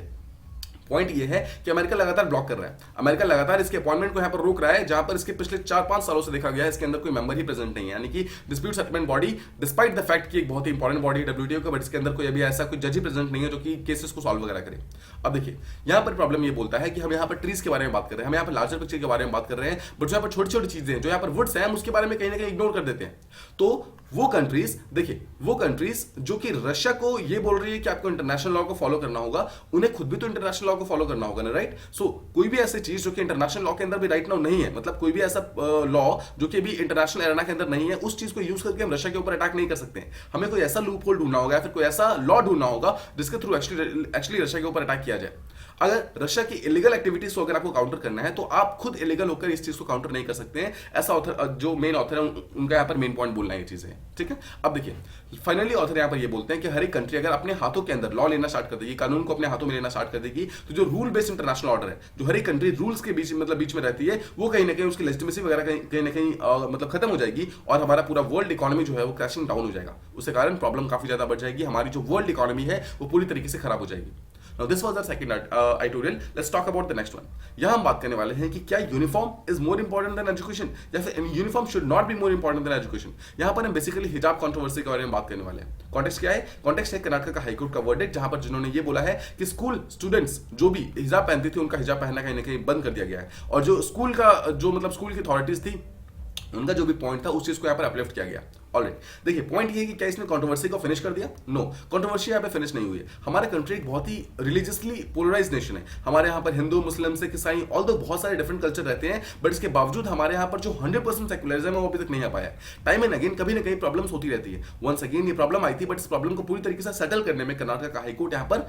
पॉइंट ये है कि अमेरिका लगातार ब्लॉक कर रहा है, अमेरिका लगातार इसके अपॉइंटमेंट को यहां पर रोक रहा है, जहां पर इसके पिछले 4-5 सालों से देखा गया है इसके अंदर कोई मेंबर ही प्रेजेंट नहीं है, यानी कि dispute settlement body despite the fact कि एक बहुत ही इंपॉर्टेंट बॉडी है डब्ल्यूटीओ का, बट इसके अंदर कोई अभी ऐसा कोई जज ही प्रेजेंट नहीं है जो कि केसेस को सॉल्व वगैरह करे। अब देखिए यहां पर प्रॉब्लम ये बोलता है कि हम यहाँ पर ट्रीज के बारे में बात कर रहे हैं, हम यहाँ पर लार्जर पिक्चर के बारे में बात कर रहे हैं, बट जो यहाँ पर छोटी छोटी चीजें जो यहाँ पर वुड्स हैं हम उसके बारे में कहीं ना कहीं इग्नोर कर देते हैं। तो वो कंट्रीज देखिए वो कंट्रीज जो कि रशिया को ये बोल रही है कि आपको इंटरनेशनल लॉ को फॉलो करना होगा, उन्हें खुद भी तो इंटरनेशनल लॉ को फॉलो करना होगा ना, राइट। सो कोई भी ऐसी चीज जो कि इंटरनेशनल लॉ के अंदर भी राइट नाउ नहीं है, मतलब कोई भी ऐसा लॉ जो कि अभी इंटरनेशनल एरेना के अंदर नहीं है, उस चीज को यूज करके हम रशिया के ऊपर अटैक नहीं कर सकते हैं। हमें कोई ऐसा लूप होल ढूंढना होगा या फिर कोई ऐसा लॉ ढूंढना होगा जिसके थ्रू एक्चुअली रशिया के ऊपर अटैक किया जाए। अगर रशिया की इलीगल एक्टिविटीज को अगर आपको काउंटर करना है तो आप खुद इलीगल होकर इस चीज को काउंटर नहीं कर सकते हैं। ऐसा ऑथर, जो मेन ऑथर है उनका यहाँ पर मेन पॉइंट बोलना ये चीज है, ठीक है। अब देखिए फाइनली ऑथर यहाँ पर ये बोलते हैं कि हर एक कंट्री अगर अपने हाथों के अंदर लॉ लेना स्टार्ट कर देगी, कानून को अपने हाथों में लेना स्टार्ट कर देगी, तो जो रूल बेस्ड इंटरनेशनल ऑर्डर है, जो हर एक कंट्री रूल्स के बीच मतलब बीच में रहती है, वो कहीं ना कहीं उसकी लेजिटिमेसी वगैरह कहीं ना कहीं मतलब खत्म हो जाएगी और हमारा पूरा वर्ल्ड इकोनॉमी जो है वो क्रैशिंग डाउन हो जाएगा। उसके कारण प्रॉब्लम काफी ज्यादा बढ़ जाएगी, हमारी जो वर्ल्ड इकोनॉमी है वो पूरी तरीके से खराब हो जाएगी। Now this was our second tutorial. Let's talk about the next one. यहाँ हम बात करने वाले हैं कि क्या uniform is more important than education, या फिर uniform should not be more important than education. यहाँ पर हम बेसिकली हिजाब कंट्रोवर्सी के बारे में बात करने वाले हैं। कॉन्टेक्स्ट क्या है? कॉन्टेक्स्ट है कर्नाटक का हाईकोर्ट का वर्डिक्ट, जहां पर जिन्होंने ये बोला है कि स्कूल स्टूडेंट्स जो भी हिजाब पहनते थे उनका हिजाब पहनना कहीं ना कहीं बंद कर दिया गया है, और जो स्कूल का जो मतलब स्कूल की अथॉरिटीज थी उनका जो भी पॉइंट था उस चीज को यहाँ पर अपलिफ्ट किया गया। ऑलराइट, देखिए पॉइंट ये है कि क्या इसने कंट्रोवर्सी को फिनिश कर दिया? नो, कंट्रोवर्सी यहाँ पे फिनिश नहीं हुई है। हमारा कंट्री एक बहुत ही रिलीजियसली पोलराइज नेशन है। हमारे यहाँ पर हिंदू, मुस्लिम, सिख, ईसाई, ऑल्दो बहुत सारे डिफरेंट कल्चर रहते हैं, बट इसके बावजूद हमारे यहाँ पर जो 100% सेक्युलरिज्म है वो अभी तक नहीं आ पाया। टाइम एंड अगेन कभी ना कहीं प्रॉब्लम्स होती रहती है। वंस अगेन ये प्रॉब्लम आई थी, बट इस प्रॉब्लम को पूरी तरीके से सेटल करने में कर्नाटक का हाईकोर्ट यहाँ पर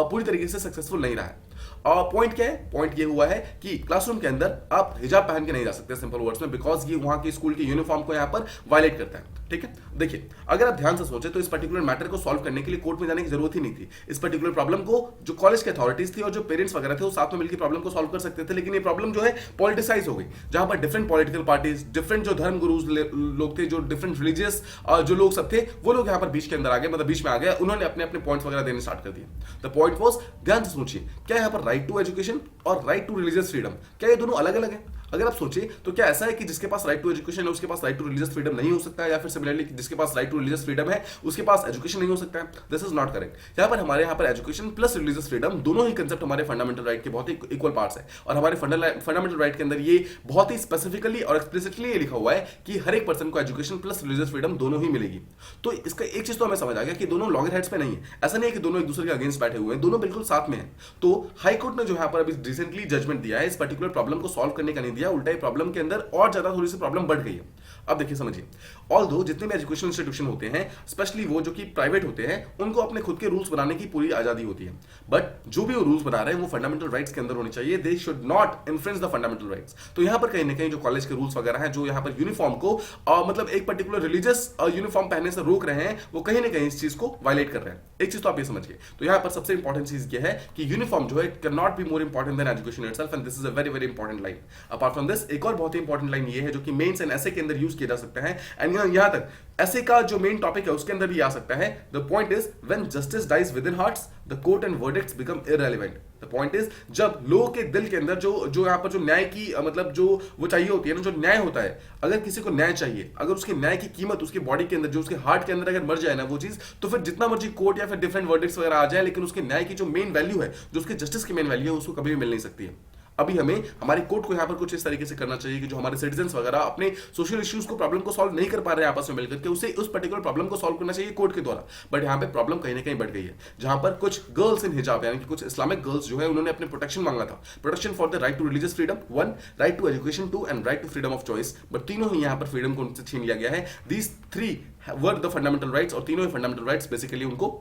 पूरी तरीके से सक्सेसफुल नहीं रहा है। पॉइंट क्या है? पॉइंट ये हुआ है कि क्लासरूम के अंदर आप हिजाब पहन के नहीं जा सकते, सिंपल वर्ड्स में, बिकॉज ये वहां की स्कूल के यूनिफॉर्म को यहाँ पर वायलेट करता है। ठीक है, देखिए अगर आप ध्यान से सोचे तो इस पर्टिकुलर मैटर को सॉल्व करने के लिए कोर्ट में जाने की जरूरत ही नहीं थी। इस पर्टिकुलर प्रॉब्लम को जो कॉलेज के अथॉरिटीज थी और जो पेरेंट्स वगैरह थे वो साथ में मिलकर प्रॉब्लम को सॉल्व कर सकते थे, लेकिन ये प्रॉब्लम जो है पॉलिटिसाइज हो गई, जहां पर डिफरेंट पॉलिटिकल पार्टीज, डिफरेंट जो धर्म गुरुज लोग थे, जो डिफरेंट रिलीजियस जो लोग सब थे, वो लोग यहाँ पर बीच के अंदर आ गए, मतलब बीच में आ गए, उन्होंने अपने अपने पॉइंट्स वगैरह देने स्टार्ट कर दिए। द पॉइंट वाज, ध्यान से सोचिए, क्या यहाँ पर राइट टू एजुकेशन और राइट टू रिलीजियस फ्रीडम, क्या ये दोनों अलग अलग है? अगर आप सोचिए तो क्या ऐसा है कि जिसके पास राइट टू एजुकेशन है उसके पास राइट टू रिलीजियस फ्रीडम नहीं हो सकता है, या फिर सिमिलरली जिसके पास राइट टू रिलीजियस फ्रीडम है उसके पास एजुकेशन नहीं हो सकता है? This is not correct. यहाँ पर हमारे यहाँ पर एजुकेशन प्लस रिलीजियस फ्रीडम दोनों ही कंसेप्ट हमारे फंडामेंटल राइट के बहुत ही इक्वल पार्ट्स है, और हमारे फंडामेंटल राइट के अंदर ये बहुत ही स्पेसिफिकली और एक्सप्लिसिटली ये लिखा हुआ है कि हर एक पर्सन को एजुकेशन प्लस रिलीजियस फ्रीडम दोनों ही मिलेगी। तो इसका एक चीज तो हमें समझ आ गया कि दोनों लॉगर हेड्स पे नहीं है, ऐसा नहीं है कि दोनों एक दूसरे के अगेंस्ट बैठे हुए हैं, दोनों बिल्कुल साथ में है। तो हाईकोर्ट ने जो यहाँ पर अभी रिसेंटली जजमेंट दिया है, इस पर्टिकुलर प्रॉब्लम को सॉल्व करने का नहीं दिया, उल्टा प्रॉब्लम के अंदर और ज्यादा थोड़ी सी प्रॉब्लम बढ़ गई है। अब देखिए समझिए, ऑल्दो जितने भी एजुकेशनल इंस्टीट्यूशन होते हैं, स्पेशली वो जो कि प्राइवेट होते हैं, उनको अपने खुद के रूल्स बनाने की पूरी आजादी होती है, बट जो भी वो रूल्स बना रहे हैं वो फंडामेंटल राइट्स के अंदर होने चाहिए। They should not influence the fundamental rights. तो यहाँ पर कहीं ना कहीं जो कॉलेज के रूल्स वगैरह हैं, जो यहाँ पर यूनिफॉर्म को मतलब एक पर्टिकुलर रिलीजियस यूनिफॉर्म पहनने से रोक रहे हैं, वो कहीं ना कहीं इस चीज को वायलेट कर रहे हैं। एक चीज तो आप ये समझिए। तो यहाँ पर सबसे इंपॉर्टेंट चीज ये है कि यूनिफॉर्म जो है can not be more important than education itself, and this is a very very important line. Apart from this एक और बहुत ही इंपॉर्टेंट लाइन ये है जो कि मेंस एंड ऐसे के अंदर यूज किया जा सकता है, एंड यहाँ तक ऐसे का जो मेन टॉपिक है उसके अंदर भी आ सकता है। The point is when justice dies within hearts the court and verdicts become irrelevant. The point is जब लोगों के दिल के अंदर जो यहाँ पर जो न्याय की मतलब जो वो चाहिए होती है ना, जो न्याय होता है, अगर किसी को न्याय चाहिए, अगर उसके न्याय की कीमत उसके बॉडी के अंदर, जो उसके हार्ट के अंदर अगर मर जाए ना वो चीज, तो फिर जितना मर्जी कोर्ट या फिर डिफरेंट वर्डिक्ट्स वगैरह आ जाए, लेकिन उसके न्याय की जो मेन वैल्यू है, जो उसके जस्टिस की मेन वैल्यू है, उसको कभी भी मिल नहीं सकती है। अभी हमें हमारे कोर्ट को यहाँ पर कुछ इस तरीके से करना चाहिए कि जो हमारे सिटीजंस वगैरह अपने सोशल इश्यूज को, प्रॉब्लम को सॉल्व नहीं कर पा रहे हैं आपस में मिलकर के, उसे उस पर्टिकुलर प्रॉब्लम को सॉल्व करना चाहिए कोर्ट के द्वारा। बट यहाँ पे प्रॉब्लम कहीं ना कहीं बढ़ गई है, जहां पर कुछ गर्ल्स इन हिजाब, यानी कि कुछ इस्लामिक गर्ल्स जो है, उन्होंने अपने प्रोटेक्शन मांगा था, protection for the right to religious freedom 1, right to education 2 and right to freedom of choice, but तीनों ही यहाँ पर फ्रीडम को उनसे छीन लिया गया है। These 3 were the fundamental rights, और तीनों ही फंडामेंटल राइट्स बेसिकली उनको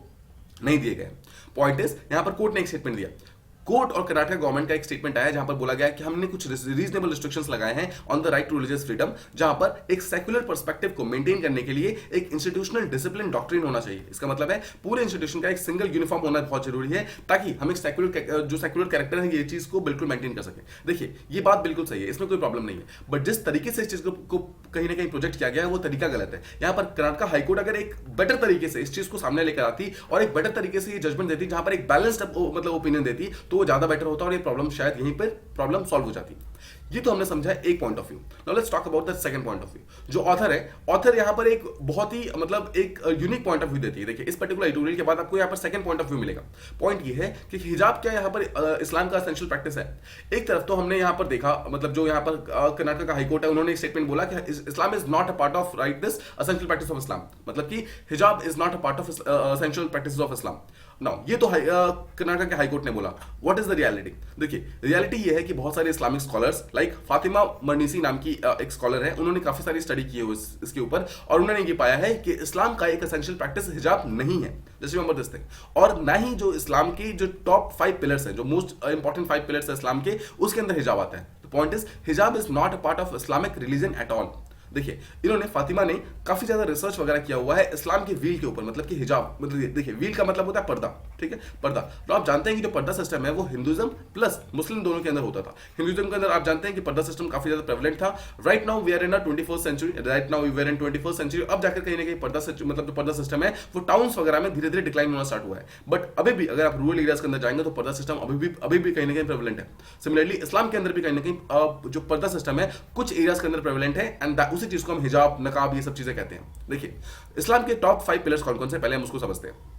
नहीं दिए गए। पॉइंट इज यहाँ पर कोर्ट ने एक स्टेटमेंट दिया, कोर्ट और कर्नाटक गवर्नमेंट का एक स्टेटमेंट आया जहां पर बोला गया कि हमने कुछ रीजनेबल रिस्ट्रिक्शंस लगाए हैं on the right to religious freedom, जहां पर एक सेक्युलर पर्सपेक्टिव को मेंटेन करने के लिए एक इंस्टीट्यूशनल डिसिप्लिन डॉक्ट्रिन होना चाहिए। इसका मतलब है पूरे इंस्टीट्यूशन का एक सिंगल यूनिफॉर्म होना बहुत जरूरी है, ताकि हम एक सेक्युलर कैरेक्टर है ये चीज को बिल्कुल मेंटेन कर सके। देखिए ये बात बिल्कुल सही है, इसमें कोई प्रॉब्लम नहीं है, बट जिस तरीके से इस चीज को कहीं ना कहीं प्रोजेक्ट किया गया है वो तरीका गलत है। यहाँ पर कर्नाटक हाईकोर्ट अगर एक बेटर तरीके से इस चीज को सामने लेकर आती और एक बेटर तरीके से ये जजमेंट देती, जहां पर एक बैलेंस्ड मतलब ओपिनियन देती, तो वो ज्यादा बेटर होता और ये प्रॉब्लम शायद यहीं पर प्रॉब्लम सॉल्व हो जाती। ये तो हमने समझा एक point of view. Now let's talk about the second point of view. जो ऑथर है, ऑथर यहां पर एक बहुत ही मतलब एक यूनिक पॉइंट ऑफ व्यू देती है। देखिए इस पर्टिकुलर एडिटोरियल के बाद आपको यहां पर सेकंड पॉइंट ऑफ व्यू मिलेगा। पॉइंट ये है कि हिजाब क्या यहां पर इस्लाम का एसेंशियल प्रैक्टिस है। एक तरफ तो हमने यहां पर देखा, मतलब जो यहां पर कर्नाटक का हाईकोर्ट है, उन्होंने एक स्टेटमेंट बोला कि Islam is not a part of right this essential practice of Islam, मतलब कि hijab is not a part of essential practice of Islam. Now ये तो कर्नाटक के हाईकोर्ट ने बोला। What is the reality? देखिए रियलिटी ये है कि बहुत सारे Islamic scholars like Fatima Mernissi नाम की एक स्कॉलर है, उन्होंने काफी सारी स्टडी की है इसके ऊपर, और उन्होंने ये पाया है कि इस्लाम का एक एसेंशियल प्रैक्टिस हिजाब नहीं है। Just remember this thing. और ना ही जो इस्लाम की जो टॉप 5 पिलर्स हैं, जो मोस्ट इंपॉर्टेंट 5 पिलर्स है इस्लाम के, उसके अंदर हिजाब आता है। द पॉइंट इज हिजाब is not a part of Islamic religion at all. देखिए इन्होंने फातिमा ने काफी ज्यादा रिसर्च वगैरह किया हुआ है इस्लाम के व्हील के ऊपर, मतलब कि हिजाब, मतलब देखिए व्हील का मतलब होता है पर्दा, ठीक है, पर्दा। तो आप जानते हैं कि जो पर्दा सिस्टम है वो हिंदुइज्म प्लस मुस्लिम दोनों के अंदर होता था। हिंदुइज्म के अंदर आप जानते हैं कि पर्दा सिस्टम काफी ज्यादा प्रेवलेंट था। Right now we are in 21st century, right now we are in 21st century. अब जाकर कहीं ना कहीं पर्दा मतलब जो पर्दा सिस्टम है वो टाउन्स वगैरह में धीरे धीरे डिक्लाइन होना स्टार्ट हुआ है। बट अभी भी अगर आप रूरल एरियाज के अंदर जाएंगे तो पर्दा सिस्टम अभी भी कहीं ना कहीं प्रेवलेंट है। सिमिलरली इस्लाम के अंदर भी कहीं ना कहीं जो पर्दा सिस्टम है कुछ एरियाज के अंदर प्रेवलेंट है, एंड उसी चीज को हम हिजाब, नकाब, ये सब चीजें कहते हैं। देखिए इस्लाम के टॉप 5 पिलर्स कौन कौन से, पहले हम उसको समझते हैं।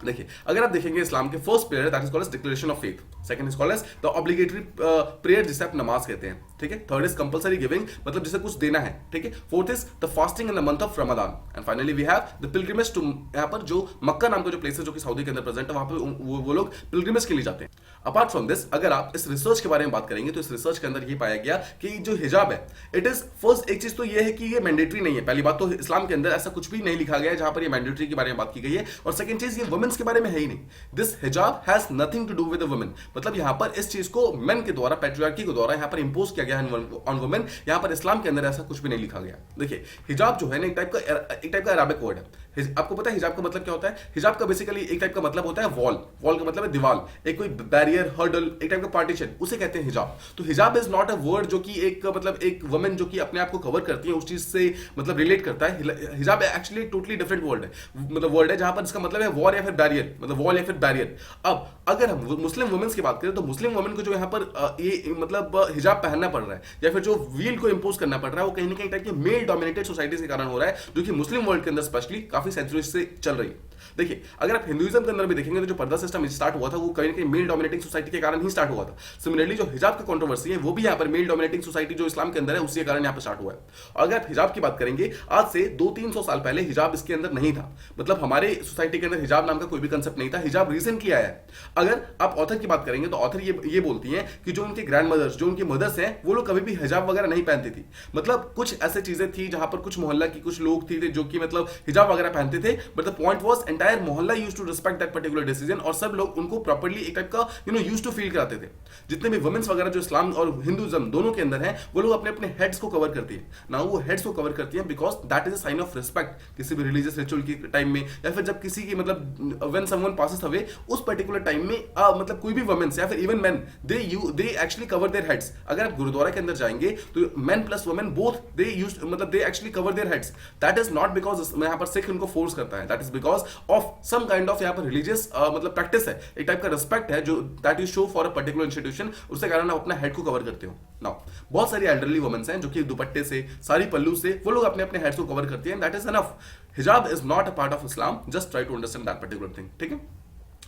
देखिए अगर आप देखेंगे इस्लाम के first prayer that is called as declaration of faith, second is called as the obligatory prayer जिसे आप नमाज कहते हैं, ठीक है। थर्ड इज कंपलसरी गिविंग, मतलब जिसे कुछ देना है, ठीक है। Fourth is the fasting in the month of Ramzan, and finally we have the pilgrimage to, यहाँ पर जो मक्का नाम का जो प्लेस है जो कि सऊदी के अंदर प्रेजेंट है, वहां पे वो लोग पिलग्रिमेज के लिए जाते हैं। अपार्ट फ्रॉम दिस अगर आप इस रिसर्च के बारे में बात करेंगे तो इस रिसर्च के अंदर ये पाया गया कि जो हिजाब है इट इज फर्स्ट, एक चीज तो ये है कि ये मैंडेटरी नहीं है। पहली बात तो इस्लाम के अंदर ऐसा कुछ भी नहीं लिखा गया है जहां पर ये मैंडेटरी के बारे में बात की गई है, और सेकंड चीज ये वुमेन्स के बारे में है ही नहीं। This hijab has nothing to do with women, मतलब यहां पर इस चीज को मेन के द्वारा, पैट्रियार्की के द्वारा यहां पर इंपोज किया गया है ऑन वुमेन। यहां पर इस्लाम के अंदर ऐसा कुछ भी नहीं लिखा गया। देखिए हिजाब जो है ना एक टाइप का अरबिक वर्ड है। आपको पता है हिजाब का मतलब क्या होता है? हिजाब का बेसिकली एक टाइप का मतलब होता है वॉल, वॉल का मतलब है दीवार, एक कोई बैरियर, हर्डल, एक टाइप का पार्टीशन, उसे कहते हैं हिजाब। तो हिजाब इज नॉट अ वर्ड जो कि एक मतलब एक वुमेन जो कि अपने आप को कवर करती है उस चीज से मतलब रिलेट करता है। हिजाब एक्चुअली टोटली डिफरेंट वर्ड है, मतलब वर्ड है जहां पर इसका मतलब है वॉल या फिर बैरियर, मतलब वॉल या फिर बैरियर। अब अगर हम मुस्लिम वुमेन्स की बात करें तो मुस्लिम वुमेन को जो यहाँ पर ये मतलब हिजाब पहनना पड़ रहा है या फिर जो व्हील को इंपोज करना पड़ रहा है वो कहीं ना कहीं टाइप की मेल डोमिनेटेड सोसाइटी के कारण हो रहा है, जो कि मुस्लिम वर्ल्ड के अंदर स्पेशली काफी सेंचुरी से चल रही है। देखिए अगर आप हिंदुइज्म के अंदर भी देखेंगे तो जो पर्दा सिस्टम स्टार्ट हुआ था वो कहीं ना कहीं मेल डोमिनेटिंग सोसाइटी के कारण ही स्टार्ट हुआ था। सिमिलरली जो हिजाब का कंट्रोवर्सी है वो भी यहाँ पर मेल डोमिनेटिंग सोसाइटी जो इस्लाम के अंदर है उसी के कारण यहाँ पर स्टार्ट हुआ है। और अगर आप हिजाब की बात करेंगे आज से 200-300 साल पहले हिजाब इसके अंदर नहीं था, मतलब हमारे सोसाइटी के अंदर हिजाब नाम का कोई भी कंसेप्ट नहीं था। हिजाब रिसेंटली आया है। अगर आप ऑथर की बात करेंगे तो ऑथर ये बोलती हैं कि जो उनके ग्रैंड मदर्स, जो उनकी मदर्स हैं, वो लोग कभी भी हिजाब वगैरह नहीं पहनती थी। मतलब कुछ ऐसे चीजें थी जहां पर कुछ मोहल्ला की कुछ लोग थे जो कि मतलब हिजाब वगैरह पहनते थे, but the point was entire मोहल्ला used to respect that particular decision, और सब लोग उनको प्रॉपर्ली एक टाइप का यूज्ड टू फील कराते थे। जितने भी वुमेन्स वगैरह जो इस्लाम और हिंदुइज्म दोनों के अंदर हैं वो लोग अपने अपने हेड्स को कवर करती है ना, वो हेड्स को कवर करती हैं because that is a sign of respect किसी भी रिलीजियस रिचुअल के टाइम में, या फिर जब किसी की मतलब व्हेन समवन पासेस अवे उस पर्टिकुलर टाइम में मतलब कोई भी वुमेन्स या फिर even men they actually cover their heads. अगर आप गुरुद्वारा के अंदर जाएंगे तो men plus women both they used मतलब they actually cover their heads. That is not because यहाँ पर सिख उनको फोर्स करता है, that is because of some kind of यहाँ पर रिलीजियस मतलब प्रैक्टिस है, एक टाइप का रिस्पेक्ट है जो that you show for a particular institution, उसके कारण आप अपना हेड को कवर करते हो। नाउ बहुत सारी एल्डरली वुमेन्स हैं जो कि दुपट्टे से, सारी पल्लू से वो लोग अपने अपने हेड्स को कवर करती हैं, that is enough. Hijab is not a part of Islam, just try to understand that particular thing, ठीक है।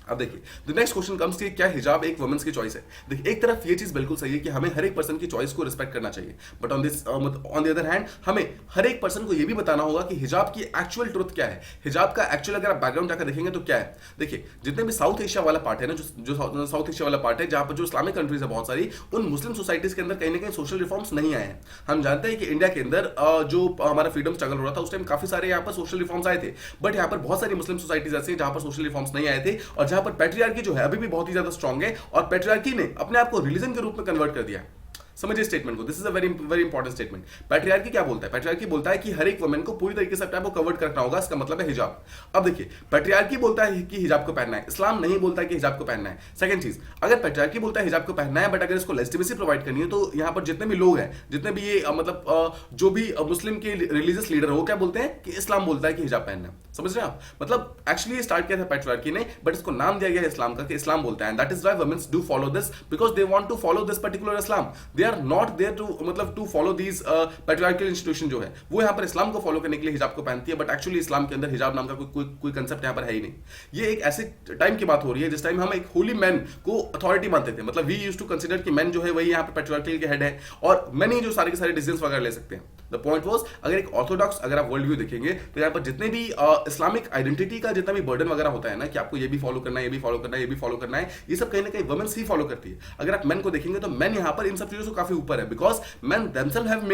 अब देखिए द नेक्स्ट क्वेश्चन कम्स कि क्या हिजाब एक वुमेन्स की चॉइस है? देखिए एक तरफ ये चीज बिल्कुल सही है कि हमें हर एक पर्सन की चॉइस को रिस्पेक्ट करना चाहिए, but on the other hand हमें हर एक पर्सन को ये भी बताना होगा कि हिजाब की एक्चुअल ट्रुथ क्या है, हिजाब का एक्चुअल अगर आप बैकग्राउंड जाकर देखेंगे तो क्या है। देखिए जितने भी साउथ एशिया वाला पार्ट है ना, जो साउथ एशिया वाला पार्ट है जहां पर जो इस्लामिक कंट्रीज है बहुत सारी, उन मुस्लिम सोसाइटीज के अंदर कहीं ना कहीं सोशल रिफॉर्म्स नहीं आए हैं। हम जानते हैं कि इंडिया के अंदर जो हमारा फ्रीडम स्ट्रगल हो रहा था उस टाइम काफी सारे यहाँ पर सोशल रिफॉर्म्स आए थे, बट यहाँ पर बहुत सारी मुस्लिम सोसाइटीज ऐसी हैं जहां पर सोशल रिफॉर्म्स नहीं आए थे, और जहां पर पैट्रियार्की जो अभी भी बहुत ही ज्यादा स्ट्रांग है, और पैट्रियार्की ने अपने आप को रिलीजन के रूप में कन्वर्ट कर दिया है। समझिए स्टेटमेंट को, this is a very very important statement. Patriarchy क्या बोलता है? पैट्रियार्की बोलता है कि हर एक वुमेन को पूरी तरीके से अपने आप को कवर करना होगा, इसका मतलब है हिजाब। अब देखिए पैट्रियार्की बोलता है कि हिजाब को पहनना है, इस्लाम नहीं बोलता है कि हिजाब को पहनना है। सेकंड चीज, अगर पैट्रियार्की बोलता है हिजाब को पहनना है, बट अगर इसको लेजिटिमेसी प्रोवाइड करनी है तो यहाँ पर जितने भी लोग हैं, जितने भी ये मतलब जो भी मुस्लिम के रिलीजियस लीडर हो क्या बोलते हैं कि इस्लाम बोलता है कि हिजाब पहनना है। समझ रहे हैं आप? मतलब एक्चुअली स्टार्ट किया था पैट्रियार्की ने, बट इसको नाम दिया गया है इस्लाम का कि इस्लाम बोलता है, and that is why womens do follow this because they want to follow this particular Islam. They are not there to मतलब to follow these patriarchal institution जो है वो यहाँ पर इस्लाम को फॉलो करने के लिए हिजाब को पहनती है, बट एक्चुअली इस्लाम के अंदर हिजाब नाम का कोई कंसेप्ट यहाँ पर है ही नहीं। ये एक ऐसे टाइम की बात हो रही है जिस टाइम हम एक होली मैन को अथॉरिटी मानते थे, मतलब वी यूज टू कंसिडर कि मैन जो है वही यहाँ पर पैट्रियार्कल के हेड है और मैन ही जो सारे के सारे डिसीजंस वगैरह ले सकते हैं। द पॉइंट वाज, अगर एक ऑर्थोडॉक्स अगर आप वर्ल्ड व्यू देखेंगे तो यहाँ पर जितने भी इस्लामिक आइडेंटिटी का जितना भी बर्डन वगैरह होता है ना कि आपको ये भी फॉलो करना है, ये भी फॉलो करना है, ये भी फॉलो करना है, ये सब कहीं ना कहीं वुमेन्स ही फॉलो करती है। अगर आप मेन को देखेंगे तो मेन यहाँ पर इन सब चीजों से काफी ऊपर है, because men themselves have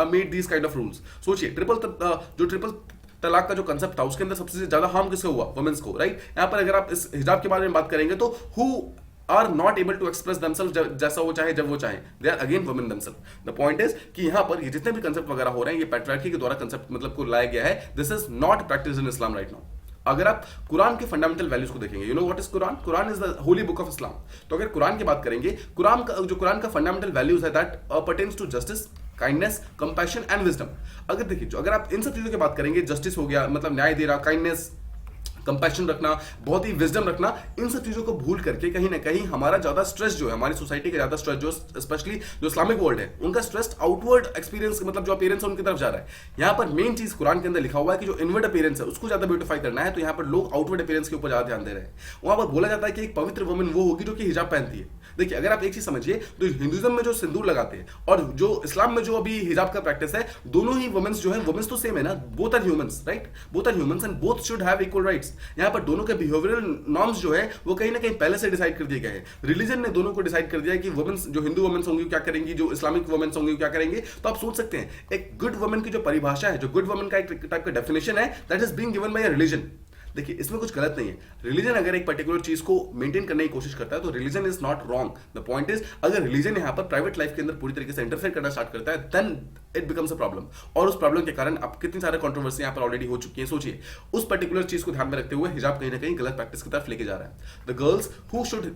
made these kind of rules. सोचिए ट्रिपल तलाक का जो कंसेप्ट था उसके अंदर सबसे ज्यादा हार्म किसको हुआ? वुमेन्स को, राइट? यहाँ पर अगर आप इस हिजाब के बारे में बात करेंगे तो who are not able to express themselves जैसा वो चाहे जब वो चाहे, they are again women themselves। The point is कि यहाँ पर ये जितने भी कंसेप्ट वगैरह हो रहे हैं ये पैट्रियार्की के द्वारा कंसेप्ट मतलब को लाया गया है। This is not practice in Islam right now. अगर आप कुरान के फंडामेंटल वैल्यूज को देखेंगे, you know what is Quran? Quran is the holy book of Islam. तो अगर कुरान की बात करेंगे, कुरान का फंडामेंटल वैल्यूज है that pertains to justice, kindness, compassion and wisdom. अगर देखिए अगर आप इन सब चीजों की बात करेंगे, जस्टिस हो गया मतलब न्याय दे रहा, काइंडनेस, कंपैशन रखना, बहुत ही विजडम रखना, इन सब चीजों को भूल करके कहीं ना कहीं हमारा ज्यादा स्ट्रेस जो है, हमारी सोसाइटी का ज्यादा स्ट्रेस जो स्पेशली जो इस्लामिक वर्ल्ड है उनका स्ट्रेस आउटवर्ड एक्सपीरियंस मतलब जो अपीयरेंस है उनकी तरफ जा रहा है। यहाँ पर मेन चीज कुरान के अंदर लिखा हुआ है कि जो इनवर्ड अपीयरेंस है उसको ज्यादा ब्यूटिफाई करना है, तो यहाँ पर लोग आउटवर्ड अपीयरेंस के ऊपर ज्यादा ध्यान दे रहे हैं। वहां पर बोला जाता है कि एक पवित्र वुमन वो होगी जो कि हिजाब पहनती है। देखिए अगर आप एक चीज समझिए तो हिंदुइज्म में जो सिंदूर लगाते हैं और जो इस्लाम में जो अभी हिजाब का प्रैक्टिस है, दोनों ही वुमेन्स जो है, वुमेन्स तो सेम है ना, both are humans, right? Both are humans and both should have equal rights. यहाँ पर दोनों के बिहेवियरल नॉर्म्स जो है वो कहीं ना कहीं पहले से डिसाइड कर दिए गए हैं। रिलीजन ने दोनों को डिसाइड कर दिया है कि वुमेन्स जो हिंदू वुमेन्स होंगी क्या करेंगी, जो इस्लामिक वुमेन्स होंगी क्या करेंगे। तो आप सोच सकते हैं एक गुड वुमेन की जो परिभाषा है, जो गुड वुमेन का एक टाइप का डेफिनेशन है, that is being given by a religion. देखिए इसमें कुछ गलत नहीं है। रिलीजन अगर एक पर्टिकुलर चीज को मेंटेन करने की कोशिश करता है तो religion is not wrong. The point is अगर रिलीजन यहाँ पर प्राइवेट लाइफ के अंदर पूरी तरीके से इंटरफेयर करना स्टार्ट करता है then it becomes a problem. और उस प्रॉब्लम के कारण अब कितनी सारे कंट्रोवर्सी यहाँ पर ऑलरेडी हो चुकी है। सोचिए उस पर्टिकुलर चीज को ध्यान में रखते हुए हिजाब कहीं ना कहीं गलत प्रैक्टिस की तरफ लेके जा रहा है। The girls who should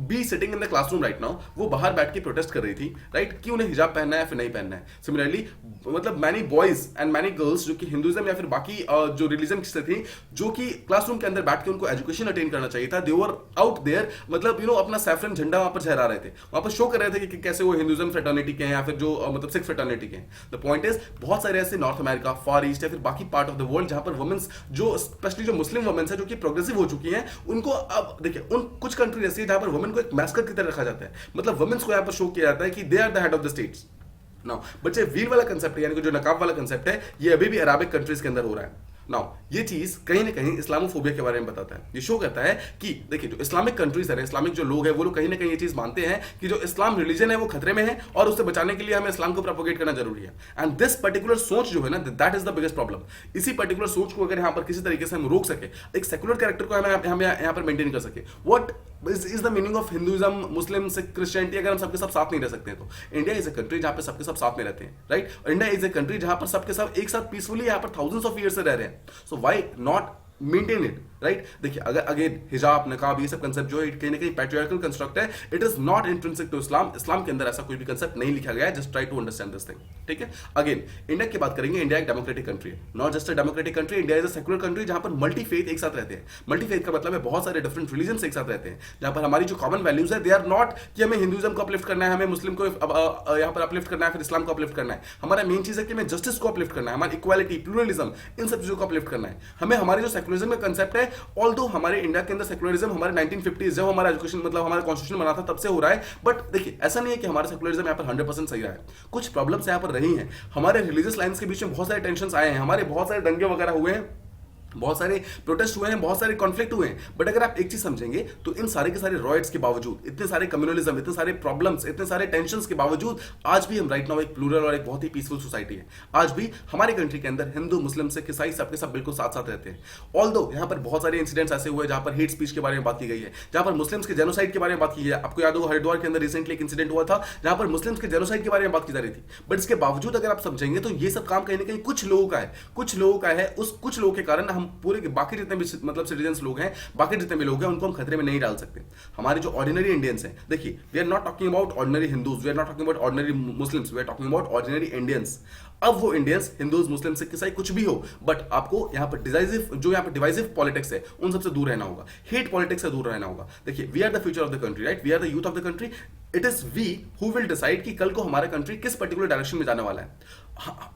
be sitting in the classroom right now, वो बाहर बैठ के प्रोटेस्ट कर रही थी, राइट? कि उन्हें हिजाब पहनना है फिर नहीं पहनना है। सिमिलरली मतलब many boys and many girls जो कि हिंदुइज्म या फिर बाकी जो रिलीजन से थी, जो कि क्लासरूम के अंदर बैठ के उनको एजुकेशन अटेन करना चाहिए था, दे वर आउट देयर मतलब अपना सैफरन झंडा वहां पर फहरा रहे थे, वहां पर शो कर रहे थे कि कैसे वो हिंदुइज्म फ्रेटर्निटी के हैं या फिर जो मतलब सिख फ्रेटर्निटी के हैं। द पॉइंट इज बहुत सारे ऐसे नॉर्थ अमेरिका, फार ईस्ट या फिर बाकी पार्ट ऑफ द वर्ल्ड जहां पर वुमेन्स जो स्पेशली जो मुस्लिम वुमेन्स है जो कि प्रोग्रेसिव हो चुकी हैं, उनको अब देखिए उन कुछ कंट्री ऐसी है जहां पर वुमेन को एक मैस्कट की तरह रखा जाता है, मतलब वुमेन्स को यहाँ पर शो किया जाता है कि they are the head of the states. Now बच्चे वील वाला कंसेप्ट है, यानी कि जो नकाब वाला कंसेप्ट है, ये अभी भी अरबिक कंट्रीज के अंदर हो रहा है। नाउ ये चीज कहीं ना कहीं इस्लामोफोबिया के बारे में बताता है। ये शो करता है कि देखिए जो इस्लामिक कंट्रीज है, इस्लामिक जो लोग हैं वो लोग कहीं ना कहीं ये चीज मानते हैं कि जो इस्लाम रिलीजन है वो खतरे में है और उससे बचाने के लिए हमें इस्लाम को प्रोपोगेट करना जरूरी है। एंड दिस पर्टिकुलर सोच जो है ना, that is the biggest problem. इसी पर्टिकुलर सोच को अगर यहाँ पर किसी तरीके से हम रोक सके, एक सेकुलर कैरेक्टर को हमें यहाँ पर मेंटेन कर सके, what is the meaning of Hinduism, Muslim, Sikh, Christianity अगर हम सबके सब साथ नहीं रह सकते हैं तो। इंडिया इज अ कंट्री जहां पे सबके सब साथ में रहते हैं, right? India is a country जहां पर सबके सब एक साथ पीसफुली यहाँ पर थाउजेंड्स ऑफ ईयर से रह रहे हैं। So why not maintain it, right? देखिए अगर अगेन हिजाब, नकाब, ये सब कंसेप्ट जो है कहीं ना कहीं पैट्रियार्कल कंस्ट्रक्ट है, it is not intrinsic to Islam. Islam के अंदर ऐसा कोई भी कंसेप्ट नहीं लिखा गया है। Just try to understand this thing, ठीक है? अगेन इंडिया की बात करेंगे, इंडिया एक डेमोक्रेटिक कंट्री है, not just a democratic country, India is a secular country जहां पर मल्टी फेथ एक साथ रहते हैं। मल्टी फेथ का मतलब है बहुत सारे डिफरेंट रिलीजन एक साथ रहते हैं, जहां पर हमारी जो कॉमन वैल्यूज है दे आर नॉट कि हमें हिंदुइज्म को अपलिफ्ट करना है, हमें मुस्लिम को यहाँ पर अपलिफ्ट करना है, फिर इस्लाम को अपलिफ्ट करना है। हमारा मेन चीज है कि हमें जस्टिस को अपलिफ्ट करना है, हमारी इक्वालिटी, प्लूरलिज्म, इन सब चीजों को अपलिफ्ट करना है। हमें हमारे जो सेकुलरिज्म का कंसेप्ट है, ऑल्दो हमारे इंडिया के अंदर सेकुलरिज्म हमारे 1950s जब हमारा एजुकेशन मतलब हमारा कॉन्स्टिट्यूशन बना था तब से हो रहा है, बट देखिए ऐसा नहीं है कि हमारा सेकुलरिज्म यहाँ पर 100% सही रहा है। कुछ प्रॉब्लम्स यहाँ पर रही हैं, हमारे रिलीजियस लाइन्स के बीच में बहुत सारे टेंशंस आए हैं, हमारे बहुत सारे दंगे वगैरह हुए हैं, बहुत सारे प्रोटेस्ट हुए हैं, बहुत सारे कॉन्फ्लिक्ट हुए हैं। बट अगर आप एक चीज समझेंगे तो इन सारे के सारे रॉयट्स के बावजूद, इतने सारे कम्युनलिज्म, इतने सारे प्रॉब्लम्स, इतने सारे टेंशंस के बावजूद आज भी हम राइट नाउ एक प्लूरल और एक बहुत ही पीसफुल सोसाइटी है। आज भी हमारी कंट्री के अंदर हिंदू, मुस्लिम, सिख, ईसाई सबके सब बिल्कुल साथ साथ रहते हैं। ऑल्दो यहाँ पर बहुत सारे इंसिडेंट्स ऐसे हुए जहां पर हेट स्पीच के बारे में बात की गई है, जहां पर मुस्लिम्स के जेनोसाइड के बारे में बात की है। आपको याद होगा हरिद्वार के अंदर रिसेंटली एक इंसिडेंट हुआ था जहां पर मुस्लिम्स के जेनोसाइड के बारे में बात की जा रही थी। बट इसके बावजूद अगर आप समझेंगे तो ये सब काम कहीं ना कहीं कुछ लोगों का है, कुछ लोगों का है। उस कुछ लोगों के कारण हम पूरे बाकी जितने भी मतलब सिटीजन लोग हैं, बाकी जितने भी लोग हैं, उनको हम खतरे में नहीं डाल सकते। हमारे जो ऑर्डिनरी इंडियंस हैं, देखिए we are not talking about ordinary Hindus, we are not talking about ordinary Muslims, we are talking about ordinary Indians. अब वो इंडियंस हिंदूज, मुस्लिम, सिख, ईसाई कुछ भी हो, बट आपको यहाँ पर डिवाइसिव पॉलिटिक्स है उन सबसे दूर रहना होगा, हेट पॉलिटिक्स से दूर रहना होगा। देखिए we are the future of the country, right? We are the youth of the country. It is we who will decide कि कल को हमारा कंट्री किस पर्टिकुलर डायरेक्शन में जाने वाला है।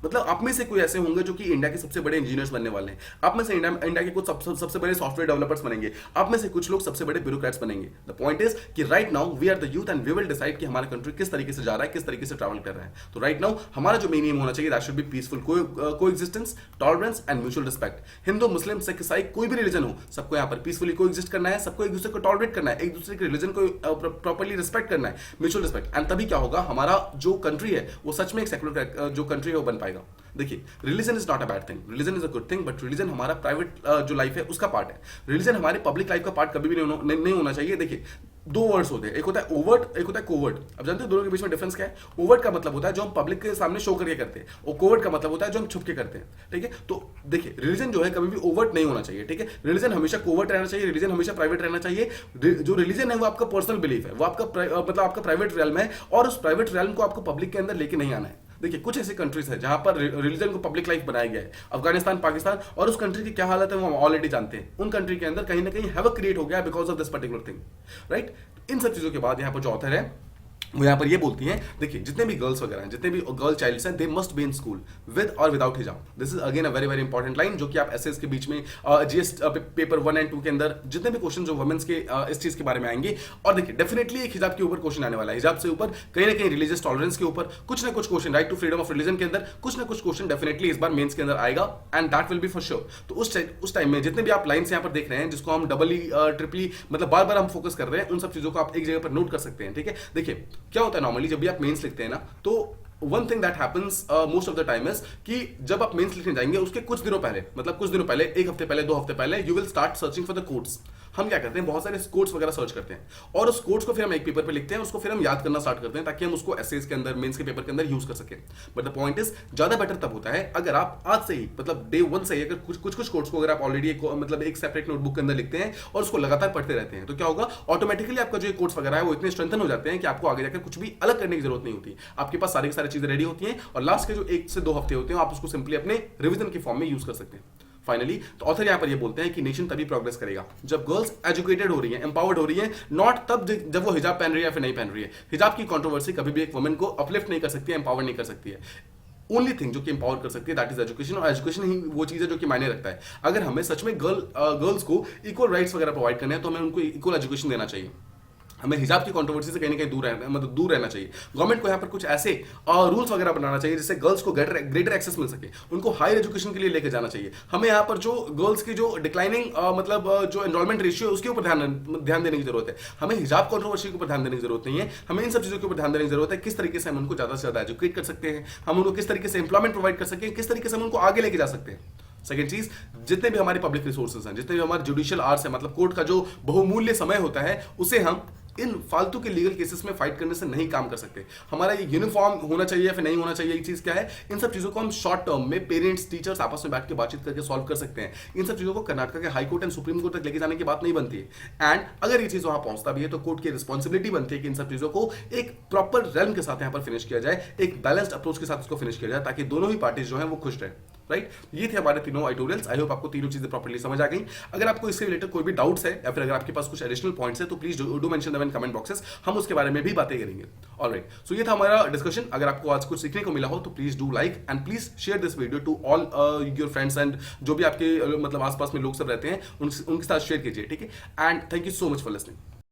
मतलब आप में से कोई ऐसे होंगे जो कि इंडिया के सबसे बड़े इंजीनियर्स बनने वाले हैं, आप में से इंडिया के कुछ सबसे बड़े सॉफ्टवेयर डेवलपर्स बनेंगे, आप में से कुछ लोग सबसे बड़े ब्यूरोक्रेट्स बनेंगे। द पॉइंट इज कि right now we are the youth and we will decide कि हमारा कंट्री किस तरीके से जा रहा है, किस तरीके से ट्रैवल कर रहा है। तो राइट नाउ हमारा जो मेन एम होना चाहिए, that should be peaceful coexistence, tolerance and mutual respect. Hindu, Muslim, Sikh, ईसाई, कोई भी रिलीजन हो, सबको यहाँ पर पीसफुली कोएग्जिस्ट करना है, सबको एक दूसरे को टॉलरेट करना है, एक दूसरे के रिलीजन को प्रॉपर्ली रिस्पेक्ट करना है, म्यूचुअल रिस्पेक्ट। एंड तभी क्या होगा, हमारा जो कंट्री है वो सच में एक सेक्युलर जो कंट्री है वो बन पाएगा। देखिए religion is not a bad thing, religion is a good thing, but religion हमारा प्राइवेट जो लाइफ है उसका पार्ट है। रिलीजन हमारे पब्लिक लाइफ का पार्ट कभी भी नहीं होना चाहिए। देखिए दो वर्ड्स होते हैं, एक होता है ओवर्ट, एक होता है कोवर्ट। अब जानते हैं दोनों के बीच में डिफरेंस क्या है? ओवर्ट का मतलब होता है जो हम पब्लिक के सामने शो करके करते हैं, और कोवर्ट का मतलब होता है जो हम छुप के करते हैं। ठीक है, तो देखिए रिलीजन जो है कभी भी ओवर्ट नहीं होना चाहिए। ठीक है, रिलीजन हमेशा कोवर्ट रहना चाहिए, रिलीजन हमेशा प्राइवेट रहना चाहिए। जो रिलीजन है वो आपका पर्सनल बिलीफ है, वो आपका मतलब आपका प्राइवेट रियल्म है, और उस प्राइवेट रियल्म को आपको पब्लिक के अंदर लेके नहीं आना है। देखिए कुछ ऐसी कंट्रीज है जहां पर रिलीजन को पब्लिक लाइफ बनाया गया है, अफगानिस्तान, पाकिस्तान, और उस कंट्री की क्या हालत है वो हम ऑलरेडी जानते हैं। उन कंट्री के अंदर कहीं ना कहीं हैवक क्रिएट हो गया because of this particular thing, right? इन सब चीजों के बाद यहाँ पर जो ऑथर है वो यहाँ पर ये बोलती हैं, देखिए जितने भी गर्ल्स वगैरह हैं, जितने भी गर्ल चाइल्ड्स हैं, they must be in school with और विदाउट हिजाब। This is again a very very important line, जो कि आप एसएस के बीच में जीएस पेपर 1 और 2 के अंदर जितने भी क्वेश्चन जो वुमेन्स के इस चीज के बारे में आएंगे। और देखिए डेफिनेटली एक हिजाब के ऊपर क्वेश्चन आने वाला है, हिजाब से ऊपर कहीं ना कहीं रिलीजियस टॉलरेंस के ऊपर कुछ ना कुछ question, right to freedom of religion के अंदर कुछ ना कुछ क्वेश्चन डेफिनेटली इस बार मेंस के अंदर आएगा, and that will be for sure. तो उस टाइम में जितने भी आप लाइन्स यहाँ पर देख रहे हैं, जिसको हम डबली ट्रिपली मतलब बार बार हम फोकस कर रहे हैं, उन सब चीजों को आप एक जगह पर नोट कर सकते हैं। ठीक है, देखिए क्या होता है नॉर्मली जब भी आप मेंस लिखते हैं ना, तो one thing that happens most of the time is कि जब आप मेंस लिखने जाएंगे उसके कुछ दिनों पहले, मतलब कुछ दिनों पहले, एक हफ्ते पहले, 2 हफ्ते पहले, you will start searching for the codes. हम क्या करते हैं, बहुत सारे कोड्स वगैरह सर्च करते हैं, और उस कोड्स को फिर हम एक पेपर पे लिखते हैं, उसको फिर हम याद करना स्टार्ट करते हैं, ताकि हम उसको एसेस के अंदर, मेंस के पेपर के अंदर यूज कर सकें। बट द पॉइंट इज ज्यादा बेटर तब होता है अगर आप आज से ही, मतलब डे 1 से ही, अगर कुछ कोड्स को अगर आप ऑलरेडी मतलब एक सेपरेट नोटबुक के अंदर लिखते हैं और उसको लगातार पढ़ते रहते हैं, तो क्या होगा, ऑटोमेटिकली आपका जो कोड्स वगैरह है वो इतने स्ट्रेंथन हो जाते हैं कि आपको आगे जाकर कुछ भी अलग करने की जरूरत नहीं होती। आपके पास सारी की सारी चीजें रेडी होती हैं, और लास्ट के जो 1 से 2 हफ्ते होते हैं आप उसको सिंपली अपने रिवीजन के फॉर्म में यूज कर सकते हैं। फाइनली तो ऑथर यहां पर ये बोलते हैं कि नेशन तभी प्रोग्रेस करेगा जब गर्ल्स एजुकेटेड हो रही हैं, एम्पावर्ड हो रही हैं, नॉट तब जब वो हिजाब पहन रही है या फिर नहीं पहन रही है। हिजाब की कंट्रोवर्सी कभी भी एक वुमेन को अपलिफ्ट नहीं कर सकती है, एम्पावर नहीं कर सकती है। ओनली थिंग जो कि एम्पावर कर सकती है दैट इज एजुकेशन, और एजुकेशन ही वो चीज है जो कि मायने रखता है। अगर हमें सच में गर्ल्स को इक्वल राइट्स वगैरह प्रोवाइड करने हैं, तो हमें उनको इक्वल एजुकेशन देना चाहिए। हमें हिजाब की कंट्रोवर्सी से कहीं ना कहीं दूर रहना चाहिए। गवर्नमेंट को यहाँ पर कुछ ऐसे रूल्स वगैरह बनाना चाहिए जिससे गर्ल्स को ग्रेटर एक्सेस मिल सके, उनको हायर एजुकेशन के लिए लेके जाना चाहिए। हमें यहाँ पर जो गर्ल्स की जो डिक्लाइनिंग मतलब जो एनरोलमेंट रेशियो है उसके ऊपर ध्यान देने की जरूरत है। हमें हिजाब कंट्रोवर्सी के ऊपर ध्यान देने की जरूरत नहीं है, हमें इन सब चीजों के ऊपर ध्यान देने की जरूरत है। किस तरीके से हम उनको ज्यादा से ज्यादा एजुकेट कर सकते हैं, हम उनको किस तरीके से एम्प्लॉयमेंट प्रोवाइड कर सकें, किस तरीके से हम उनको आगे लेके जा सकते हैं। सेकंड चीज, जितने भी हमारे पब्लिक रिसोर्सेज हैं, जितने भी हमारे जुडिशियल आवर्स है, मतलब कोर्ट का जो बहुमूल्य समय होता है, उसे हम इन फालतू के लीगल केसेस में फाइट करने से नहीं काम कर सकते। हमारा ये यूनिफॉर्म होना चाहिए या फिर नहीं होना चाहिए, ये चीज क्या है, इन सब चीजों को हम शॉर्ट टर्म में पेरेंट्स, टीचर्स आपस में बैठ के बातचीत करके सॉल्व कर सकते हैं। इन सब चीजों को कर्नाटक के high court and supreme court तक लेके जाने की बात नहीं बनती है। एंड अगर ये चीज वहां पहुंचता भी है तो कोर्ट की रिस्पॉन्सिबिलिटी बनती है कि इन सब चीजों को एक प्रॉपर रेल्म के साथ यहाँ पर फिनिश किया जाए, एक बैलेंस्ड अप्रोच के साथ इसको फिनिश किया जाए, ताकि दोनों ही पार्टीज जो है वो खुश रहे। राइट, ये थे हमारे तीनों ट्यूटोरियल्स। आई होप आपको तीनों चीजें प्रॉपर्ली समझ आ गई। अगर आपको इससे रिलेटेड कोई भी डाउट्स है या फिर अगर आपके पास कुछ एडिशनल पॉइंट्स है तो please do mention them in comment boxes, हम उसके बारे में भी बातें करेंगे। ऑलराइट, सो ये था हमारा डिस्कशन। अगर आपको आज कुछ सीखने को मिला हो तो please do like and please share this video to all your friends and जो भी आपके मतलब आसपास में लोग सब रहते हैं उनके साथ शेयर कीजिए। ठीक है, and thank you so much for listening.